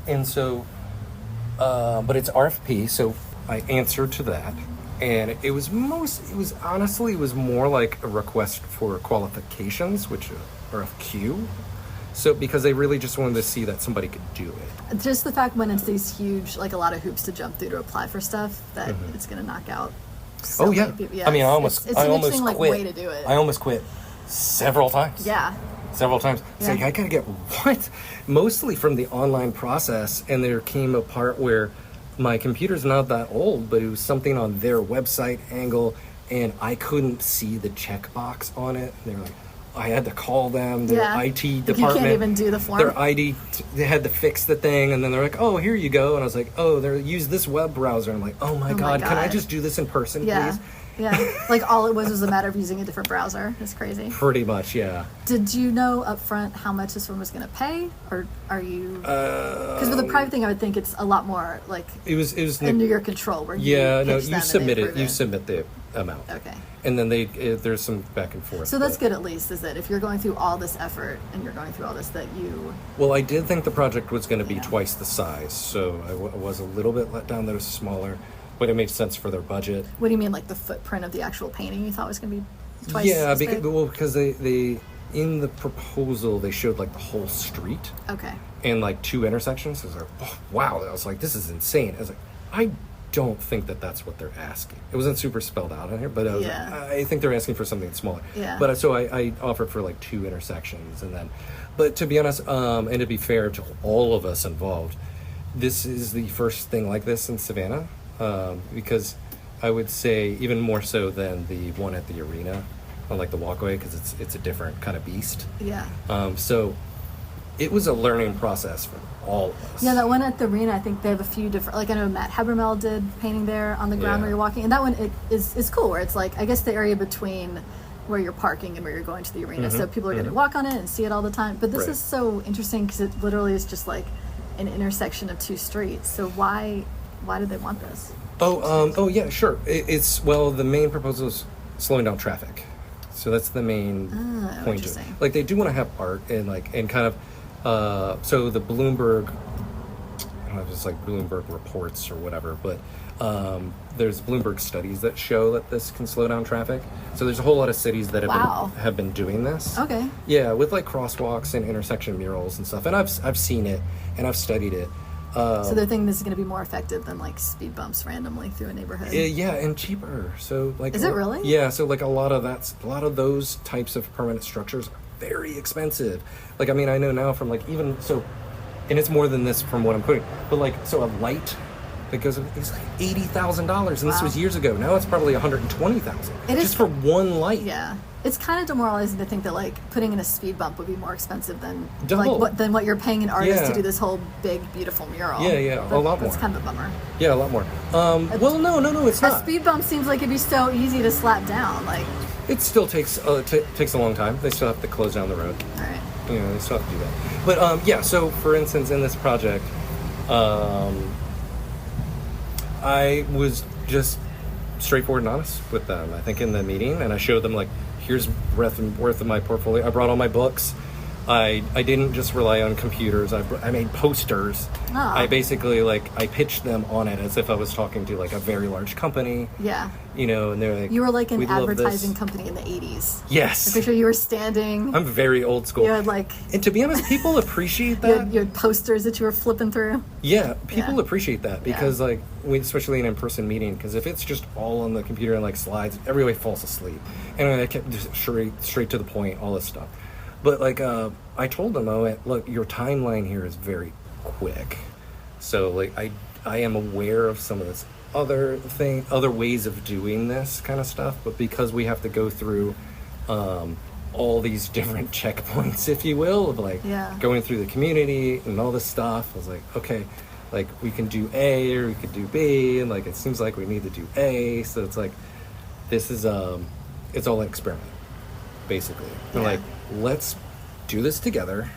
And so, but it's RFP, so I answered to that, and it was more like a request for qualifications, which RFQ. So because they really just wanted to see that somebody could do it. Just the fact when it's these huge, like a lot of hoops to jump through to apply for stuff, that it's going to knock out. So Oh yeah. many people. I mean, I it's an almost interesting like quit. way to do it. I almost quit several times. Yeah. Several times. It's Yeah. like I gotta get what? Mostly from the online process, and there came a part where my computer's not that old, but it was something on their website angle, and I couldn't see the checkbox on it. And they were like, I had to call them, their Yeah. IT Like, department. you can't even do the form. Their ID, they had to fix the thing, and then they're like, "Oh, here you go." And I was like, "Oh, they're use this web browser." And I'm like, "Oh my god, can I God. just do this in person, Yeah. please?" Yeah. Like all it was a matter of using a different browser. It's crazy. Pretty much, yeah. Did you know up front how much this one was going to pay, or are you? Because with a private thing, I would think it's a lot more like It was under your control. Where yeah, you no, pitch them you and submit they it. approve You submit the amount. Okay. And then there's some back and forth. So that's but- good at least, is that if you're going through all this effort and you're going through all this, that you. Well, I did think the project was going to be Yeah. twice the size, so I was a little bit let down that it was smaller, but it made sense for their budget. What do you mean, like the footprint of the actual painting? You thought was going to be twice? Yeah, as because big? because they in the proposal they showed like the whole street Okay. and like 2 intersections. I was like, oh, wow! I was like, this is insane. I was like, I don't think that's what they're asking. It wasn't super spelled out in here, but I was Yeah. like, I think they're asking for something smaller. Yeah. But so I offered for like 2 intersections, and then, but to be honest, and to be fair to all of us involved, this is the first thing like this in Savannah, because I would say even more so than the one at the arena, on like the walkway, because it's a different kind of beast. Yeah. So it was a learning process for all of us. Yeah, that one at the arena, I think they have a few different, like I know Matt Habermel did painting there on the ground Yeah. where you're walking, and that one is cool, where it's like, I guess the area between where you're parking and where you're going to the arena, so people are going to walk on it and see it all the time. But this Right. is so interesting because it literally is just like an intersection of 2 streets. So why did they want this? Oh yeah, sure. Well, the main proposal is slowing down traffic, so that's the main point. To it. Interesting. Like they do want to have art and kind of. So the Bloomberg, I don't know if it's like Bloomberg reports or whatever, but there's Bloomberg studies that show that this can slow down traffic. So there's a whole lot of cities that Wow. have been doing this. Okay. Yeah, with like crosswalks and intersection murals and stuff, and I've seen it and I've studied it. So they're thinking this is going to be more effective than like speed bumps randomly through a neighborhood. Yeah, and cheaper. So like, Is it really? Yeah. So like a lot of those types of permanent structures are very expensive. Like I mean, I know now from like even so, and it's more than this from what I'm putting. But like so a light that goes it's like $80,000, and this Wow. was years ago. Now it's probably $120,000 It is- just for one light. Yeah, it's kind of demoralizing to think that like putting in a speed bump would be more expensive than Double. than what you're paying an artist Yeah. to do this whole big beautiful mural. Yeah, a lot That's more. kind of a bummer. Yeah, a lot more. Well, no, it's A not. speed bump seems like it'd be so easy to slap down. Like, It still takes takes a long time. They still have to close down the road. all right, They still have to do that. But yeah, so for instance, in this project, I was just straightforward and honest with them. I think in the meeting, and I showed them like, here's worth of my portfolio. I brought all my books. I didn't just rely on computers. I made posters. Oh. I basically, like, I pitched them on it as if I was talking to, like, a very large company. Yeah. You know, and they're like... You were like an "We love this." advertising company in the 80s. Yes. I'm pretty sure you were standing. I'm very old school. You had like... And to be honest, people appreciate that. You had posters that you were flipping through. Yeah, people Yeah. appreciate that because, like, especially in in-person meeting, because if it's just all on the computer and, like, slides, everybody falls asleep. And I kept just straight to the point, all this stuff. But, like, I told them, look, your timeline here is very quick. So, like, I am aware of some of this other ways of doing this kind of stuff, but because we have to go through all these different checkpoints, if you will, of, like, going through the community and all this stuff, I was like, okay, like, we can do A or we could do B, and, like, it seems like we need to do A, so it's like, this is, it's all an experiment, basically. They're like, let's do this together.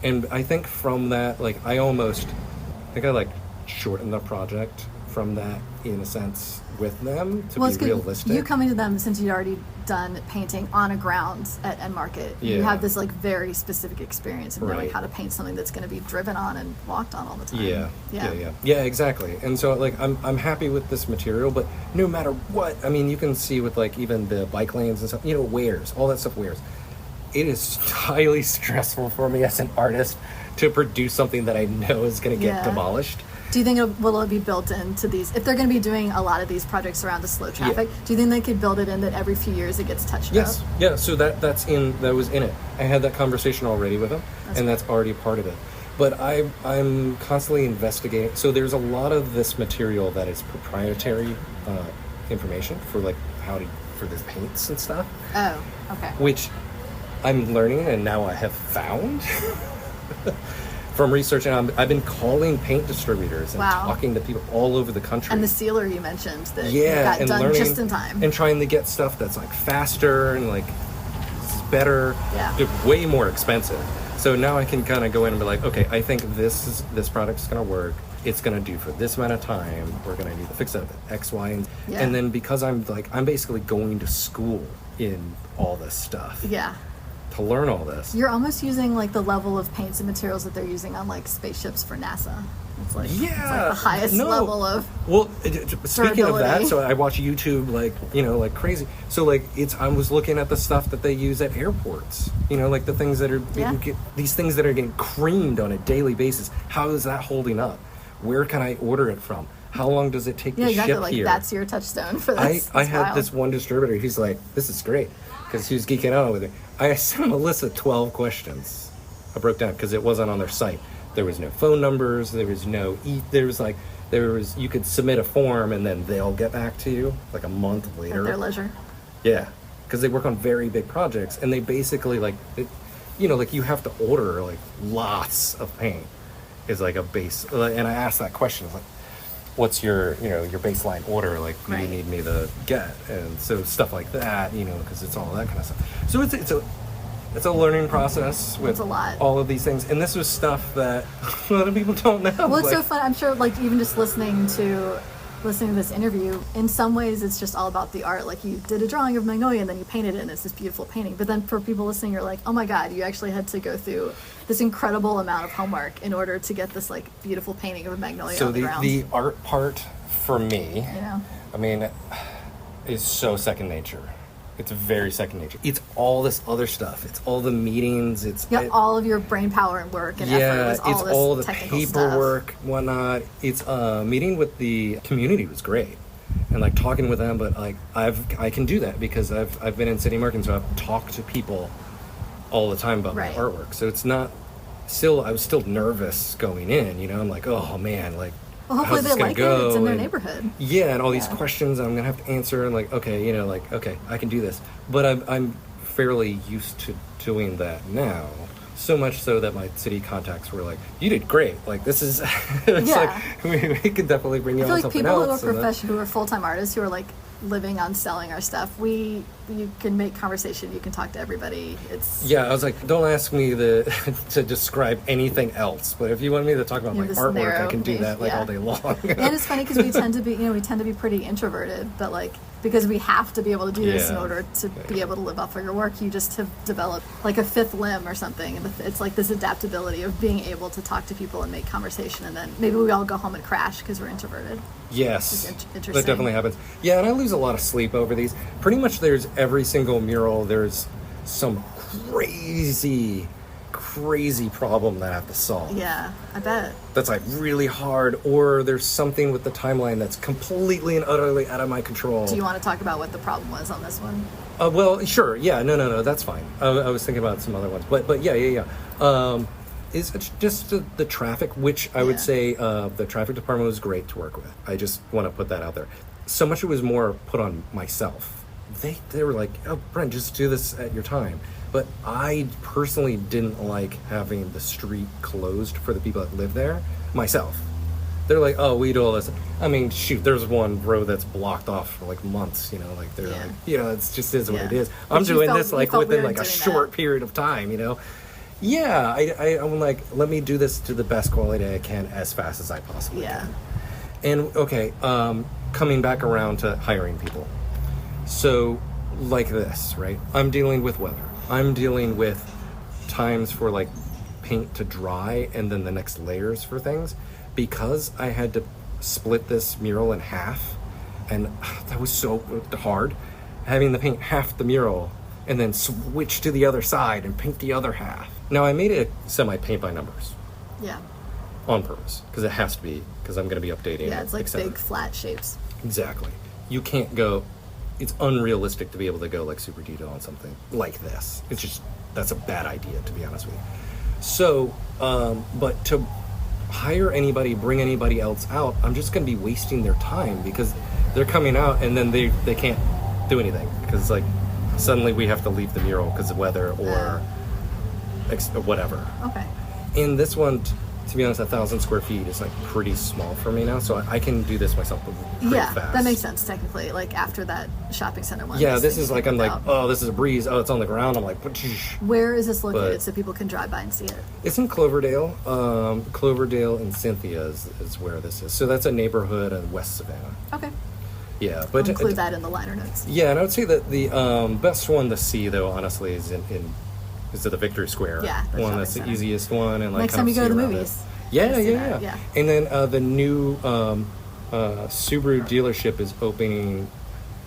And I think from that, like, I like shortened the project from that, in a sense, with them to be realistic. You coming to them, since you'd already done painting on a ground at End Market, you have this, like, very specific experience of knowing how to paint something that's going to be driven on and walked on all the time. Yeah, exactly. And so, like, I'm happy with this material, but no matter what, I mean, you can see with, like, even the bike lanes and stuff, you know, wears, all that stuff wears. It is highly stressful for me as an artist to produce something that I know is going to get demolished. Do you think will it be built into these, if they're going to be doing a lot of these projects around the slow traffic, do you think they could build it in that every few years it gets touched up? Yes, yeah, so that was in it. I had that conversation already with them, that's already part of it. But I'm constantly investigating, so there's a lot of this material that is proprietary information for, like, for the paints and stuff. Oh, okay. Which I'm learning, and now I have found from researching. I've been calling paint distributors and talking to people all over the country. And the sealer you mentioned that got and done learning, just in time. and trying to get stuff that's, like, faster and, like, better, way more expensive. So now I can kind of go in and be like, okay, I think this product's going to work. It's going to do for this amount of time. We're going to need to fix it at X, Y, and then because I'm basically going to school in all this stuff. Yeah. To learn all this. You're almost using, like, the level of paints and materials that they're using on, like, spaceships for NASA. It's like, it's like the highest level of speaking of that, so I watch YouTube, like, you know, like crazy. So, like, I was looking at the stuff that they use at airports. You know, like the things that are these things that are getting creamed on a daily basis. How is that holding up? Where can I order it from? How long does it take to ship like, here? That's your touchstone for this. I had this one distributor. He's like, this is great, because he was geeking out with it. I sent him a list of 12 questions. I broke down because it wasn't on their site. There was no phone numbers. There was no you could submit a form and then they'll get back to you like a month later. At their leisure. Yeah, because they work on very big projects, and they basically, like, you know, like, you have to order, like, lots of paint is, like, a base. And I asked that question, like, what's your baseline order, like, do you need me to get? And so stuff like that, you know, because it's all that kind of stuff. So it's a learning process with all of these things, and this was stuff that a lot of people don't know. Well, it's so fun. I'm sure, like, even just listening to this interview, in some ways it's just all about the art. Like, you did a drawing of Magnolia and then you painted it and it's this beautiful painting. But then for people listening, you're like, oh my God, you actually had to go through this incredible amount of homework in order to get this, like, beautiful painting of a magnolia on the ground. So the art part for me, I mean, is so second nature. It's very second nature. It's all this other stuff. It's all the meetings. It's all of your brain power and work and effort. It's all the paperwork, whatnot. It's meeting with the community was great, and, like, talking with them. But, like, I can do that because I've been in city marketing, so I've talked to people all the time about my artwork. So it's not I was still nervous going in. You know, I'm like, oh man, like. Well, hopefully they like it. It's in their neighborhood. Yeah, and all these questions I'm gonna have to answer, and, like, okay, you know, like, okay, I can do this. But I'm fairly used to doing that now. So much so that my city contacts were like, "You did great. Like, this is, like, we could definitely bring you on something else." I feel like people who are full-time artists who are, like, living on selling our stuff, you can make conversation, you can talk to everybody. I was like, don't ask me to describe anything else, but if you want me to talk about my artwork, I can do that, like, all day long. And it's funny because we tend to be pretty introverted, but, like, because we have to be able to do this in Yeah. order to be able to live off of your work. You just have developed like a fifth limb or something. And it's like this adaptability of being able to talk to people and make conversation, and then maybe we all go home and crash because we're introverted. Yes, Interesting. that definitely happens. Yeah, and I lose a lot of sleep over these. Pretty much there's every single mural, there's some crazy problem that I have to solve. Yeah, I bet. That's like really hard, or there's something with the timeline that's completely and utterly out of my control. Do you want to talk about what the problem was on this one? Well, sure. Yeah, no, that's fine. I was thinking about some other ones, but yeah. Is it just the traffic, which I would say the traffic department was great to work with. I just want to put that out there. So much of it was more put on myself. They were like, oh, Brent, just do this at your time. But I personally didn't like having the street closed for the people that live there myself. They're like, oh, we do all this. I mean, shoot, there's one road that's blocked off for like months, like they're like, it's just is what it is. I'm doing this like within like a short period of time, Yeah, I'm like, let me do this to the best quality I can as fast as I possibly can. And okay, coming back around to hiring people. So like this, right? I'm dealing with weather. I'm dealing with times for like paint to dry and then the next layers for things, because I had to split this mural in half, and that was so hard, having to paint half the mural and then switch to the other side and paint the other half. Now I made it semi-paint by numbers. Yeah. On purpose, because it has to be, because I'm going to be updating. Yeah, it's like big flat shapes. Exactly. You can't go. It's unrealistic to be able to go like super detail on something like this. It's just, that's a bad idea, to be honest with you. So, but to hire anybody, bring anybody else out, I'm just going to be wasting their time, because they're coming out and then they can't do anything, because like suddenly we have to leave the mural because of weather or whatever. Okay. In this one, to be honest, 1,000 square feet is like pretty small for me now, so I can do this myself pretty fast. That makes sense technically. Like after that shopping center one. Yeah, this is like, I'm like, oh, this is a breeze. Oh, it's on the ground. I'm like, where is this located so people can drive by and see it? It's in Cloverdale. Cloverdale and Cynthia is where this is. So that's a neighborhood in West Savannah. Okay. Yeah, but I'll include that in the liner notes. Yeah, and I would say that the best one to see though, honestly, is is the Victory Square. Yeah, that's the easiest one, and like next time you go to the movies. Yeah. And then the new Subaru dealership is opening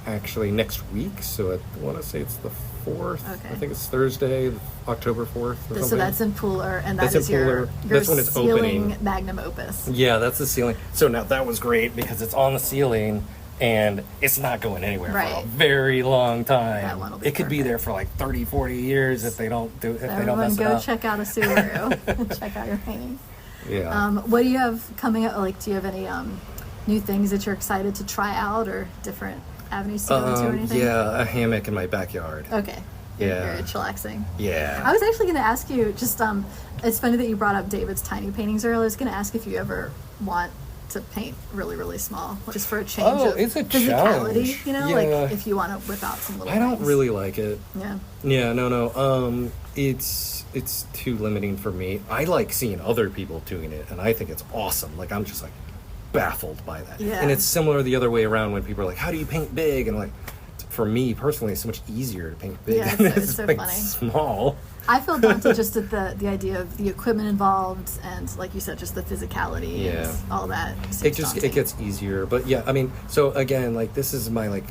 actually next week. So I want to say it's the 4th. Okay. I think it's Thursday, October 4th. So that's in Pooler, and that's your that's when it's ceiling opening. magnum opus. Yeah, that's the ceiling. So now that was great because it's on the ceiling. And it's not going anywhere for a very long time. That one will be could be there for like 30, 40 years if they don't mess it up. Everyone go check out a Subaru and check out your painting. Yeah. What do you have coming up? Like, do you have any new things that you're excited to try out, or different avenues to go into or anything? Yeah, a hammock in my backyard. Okay. Yeah. Very chillaxing. Yeah. I was actually going to ask you, just, it's funny that you brought up David's tiny paintings earlier. I was going to ask if you ever want to paint really, really small, just for a change of it's a physicality, challenge. like if you want to whip out some little I don't things. really like it. Yeah. Yeah, no. It's too limiting for me. I like seeing other people doing it, and I think it's awesome. Like, I'm just like baffled by that. Yeah. And it's similar the other way around when people are like, how do you paint big? And like, for me personally, it's so much easier to paint big than it's so like funny. Small. I feel daunted just at the idea of the equipment involved, and like you said, just the physicality and all that. It gets easier, but yeah, I mean, so again, like this is my like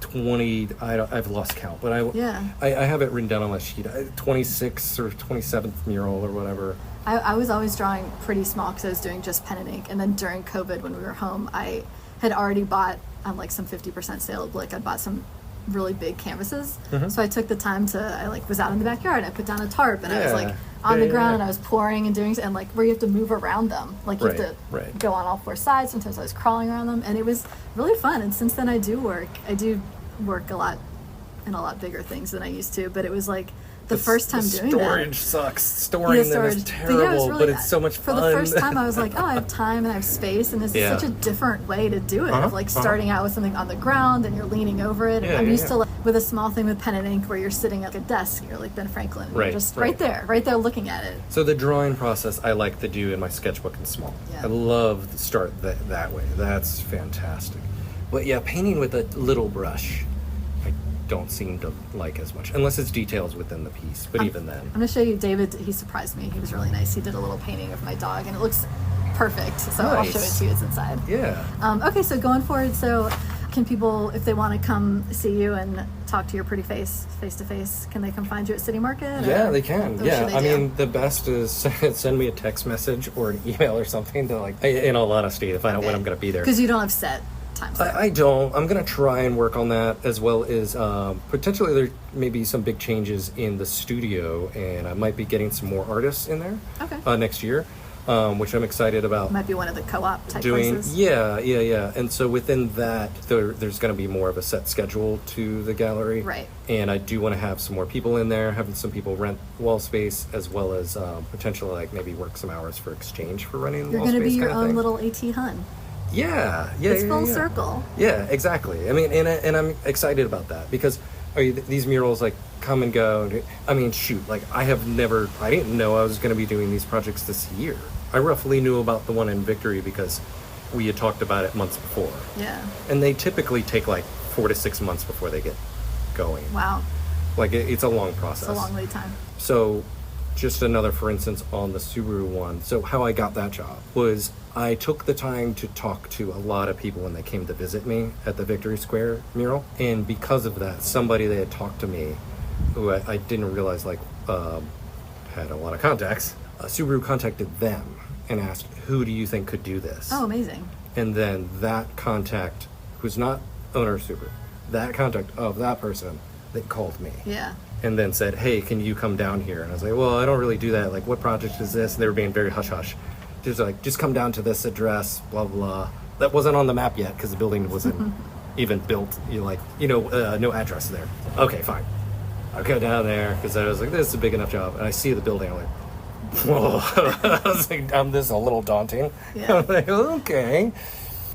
20. I've lost count, but I have it written down on my sheet. 26th or 27th mural or whatever. I was always drawing pretty small because I was doing just pen and ink, and then during COVID when we were home, I had already bought on like some 50% sale of Blick. I bought some really big canvases, so I took the time I like was out in the backyard. I put down a tarp and I was like on the ground and I was pouring and doing, and like where you have to move around them, like you have to go on all four sides. Sometimes I was crawling around them, and it was really fun. And since then I do work a lot in a lot bigger things than I used to, but it was like the first time doing that. Storage sucks. Storing them is terrible, but it's so much fun. For the first time, I was like, oh, I have time and I have space, and this is such a different way to do it. Of like starting out with something on the ground and you're leaning over it. I'm used to like, with a small thing with pen and ink where you're sitting at a desk, you're like Ben Franklin, you're just right there looking at it. So the drawing process I like to do in my sketchbook in small. I love to start that way. That's fantastic. But yeah, painting with a little brush, I don't seem to like as much, unless it's details within the piece. But even then. I'm going to show you David. He surprised me. He was really nice. He did a little painting of my dog, and it looks perfect. So I'll show it to you. It's inside. Yeah. Okay, so going forward, so can people, if they want to come see you and talk to your pretty face to face, can they come find you at City Market? Yeah, they can. Yeah, I do? mean, the best is send me a text message or an email or something to, like, in all honesty, to find out when I'm going to be there. Because you don't have set times there. I don't. I'm going to try and work on that, as well as potentially there may be some big changes in the studio, and I might be getting some more artists in there next year. Which I'm excited about. Might be one of the co-op type doing. places. Yeah. And so within that, there's going to be more of a set schedule to the gallery. Right. And I do want to have some more people in there, having some people rent wall space, as well as potentially like maybe work some hours for exchange for running You're wall space. You're going to be your kind of own thing. little AT Hun. Yeah. It's full circle. Yeah, exactly. I mean, and I'm excited about that because these murals like come and go. I mean, shoot, like I didn't know I was going to be doing these projects this year. I roughly knew about the one in Victory because we had talked about it months before. Yeah. And they typically take like 4 to 6 months before they get going. Wow. Like it's a long process. It's a long lead time. So just another, for instance, on the Subaru one. So how I got that job was I took the time to talk to a lot of people when they came to visit me at the Victory Square mural. And because of that, somebody that had talked to me, who I didn't realize had a lot of contacts, Subaru contacted them and asked, who do you think could do this? Oh, amazing. And then that contact, who's not owner of Subaru, that contact of that person, they called me. Yeah. And then said, hey, can you come down here? And I was like, well, I don't really do that. Like, what project is this? And they were being very hush-hush. Just come down to this address, blah, blah. That wasn't on the map yet because the building wasn't even built. No address there. Okay, fine. I'll go down there because I was like, this is a big enough job. And I see the building. I'm like, whoa. I was like, this is a little daunting. Yeah. I'm like, okay.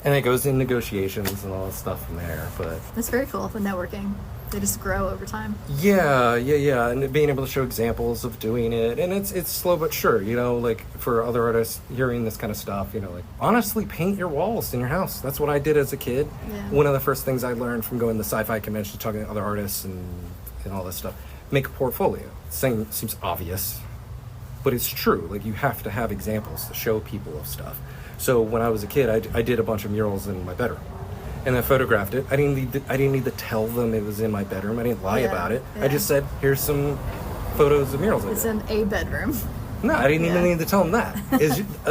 And it goes in negotiations and all this stuff from there. But that's very cool, the networking. They just grow over time. Yeah. And being able to show examples of doing it. And it's slow but sure, like for other artists hearing this kind of stuff, like honestly paint your walls in your house. That's what I did as a kid. Yeah. One of the first things I learned from going to sci-fi convention, talking to other artists and all this stuff, make a portfolio. Seems obvious, but it's true. Like you have to have examples to show people of stuff. So when I was a kid, I did a bunch of murals in my bedroom. And I photographed it. I didn't need to tell them it was in my bedroom. I didn't lie about it. Yeah. I just said, "Here's some photos of murals." It's in a bedroom. No, I didn't even need to tell them that.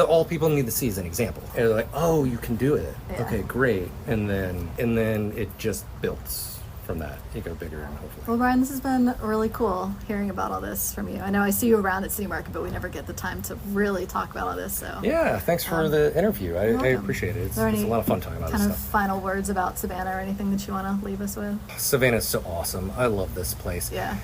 All people need to see is an example. And they're like, "Oh, you can do it. Yeah. Okay, great." And then it just builds from that. You go bigger and hopefully. Well, Brian, this has been really cool hearing about all this from you. I know I see you around at City Market, but we never get the time to really talk about all this. So Yeah, thanks for the interview. I welcome. appreciate it. It's Are there a any lot of fun talking about kind this of stuff. final words about Savannah or anything that you want to leave us with? Savannah's so awesome. I love this place. Yeah.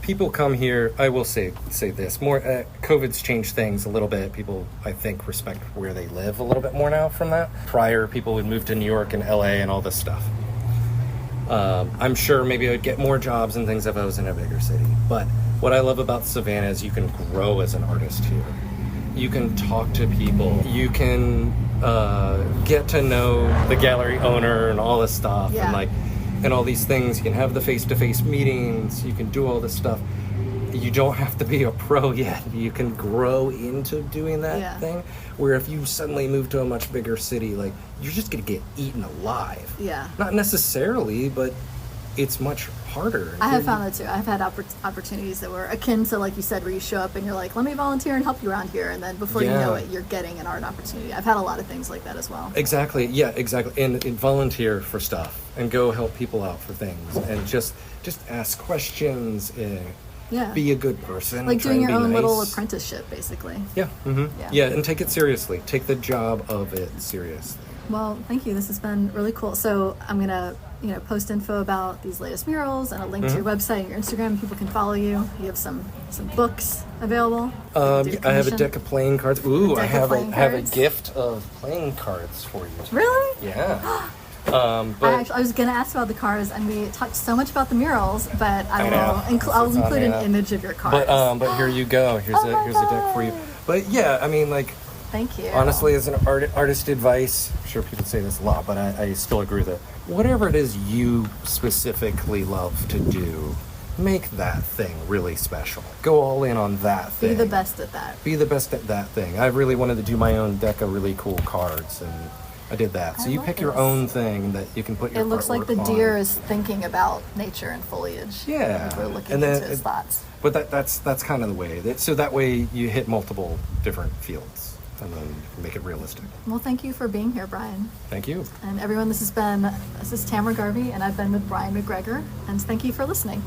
People come here. I will say this more. COVID's changed things a little bit. People, I think, respect where they live a little bit more now from that. Prior, people would move to New York and LA and all this stuff. I'm sure maybe I'd get more jobs and things if I was in a bigger city. But what I love about Savannah is you can grow as an artist here. You can talk to people. You can get to know the gallery owner and all this stuff. Yeah. And all these things. You can have the face-to-face meetings. You can do all this stuff. You don't have to be a pro yet. You can grow into doing that thing. Where if you suddenly move to a much bigger city, you're just going to get eaten alive. Yeah. Not necessarily, but it's much harder. I have found that too. I've had opportunities that were akin to, like you said, where you show up and you're like, let me volunteer and help you around here. And then before you know it, you're getting an art opportunity. I've had a lot of things like that as well. Exactly. Yeah, exactly. And volunteer for stuff and go help people out for things and just ask questions and be a good person. Like try doing and your be own nice. little apprenticeship, basically. Yeah. Mm-hmm. Yeah, and take it seriously. Take the job of it seriously. Well, thank you. This has been really cool. So I'm going to, post info about these latest murals and a link to your website and your Instagram. People can follow you. You have some books available. I have a commission. deck of playing cards. Ooh, I have a cards. gift of playing cards for you. Really? Yeah. I was going to ask about the cards, and we talked so much about the murals, but I'll include an image of your cards. But here you go. Here's a deck for you. But yeah, I mean, Thank you. Honestly, as an artist advice, I'm sure people say this a lot, but I still agree with it. Whatever it is you specifically love to do, make that thing really special. Go all in on that thing. Be the best at that. Be the best at that thing. I really wanted to do my own deck of really cool cards, and I did that. So I you love pick your this. own thing that you can put your It looks like artwork the on. deer is thinking about nature and foliage. Yeah. Like we're looking And then into his thoughts. But that's kind of the way. So that way you hit multiple different fields, and then make it realistic. Well, thank you for being here, Brian. Thank you. And everyone, this is Tamara Garvey, and I've been with Brian MacGregor, and thank you for listening.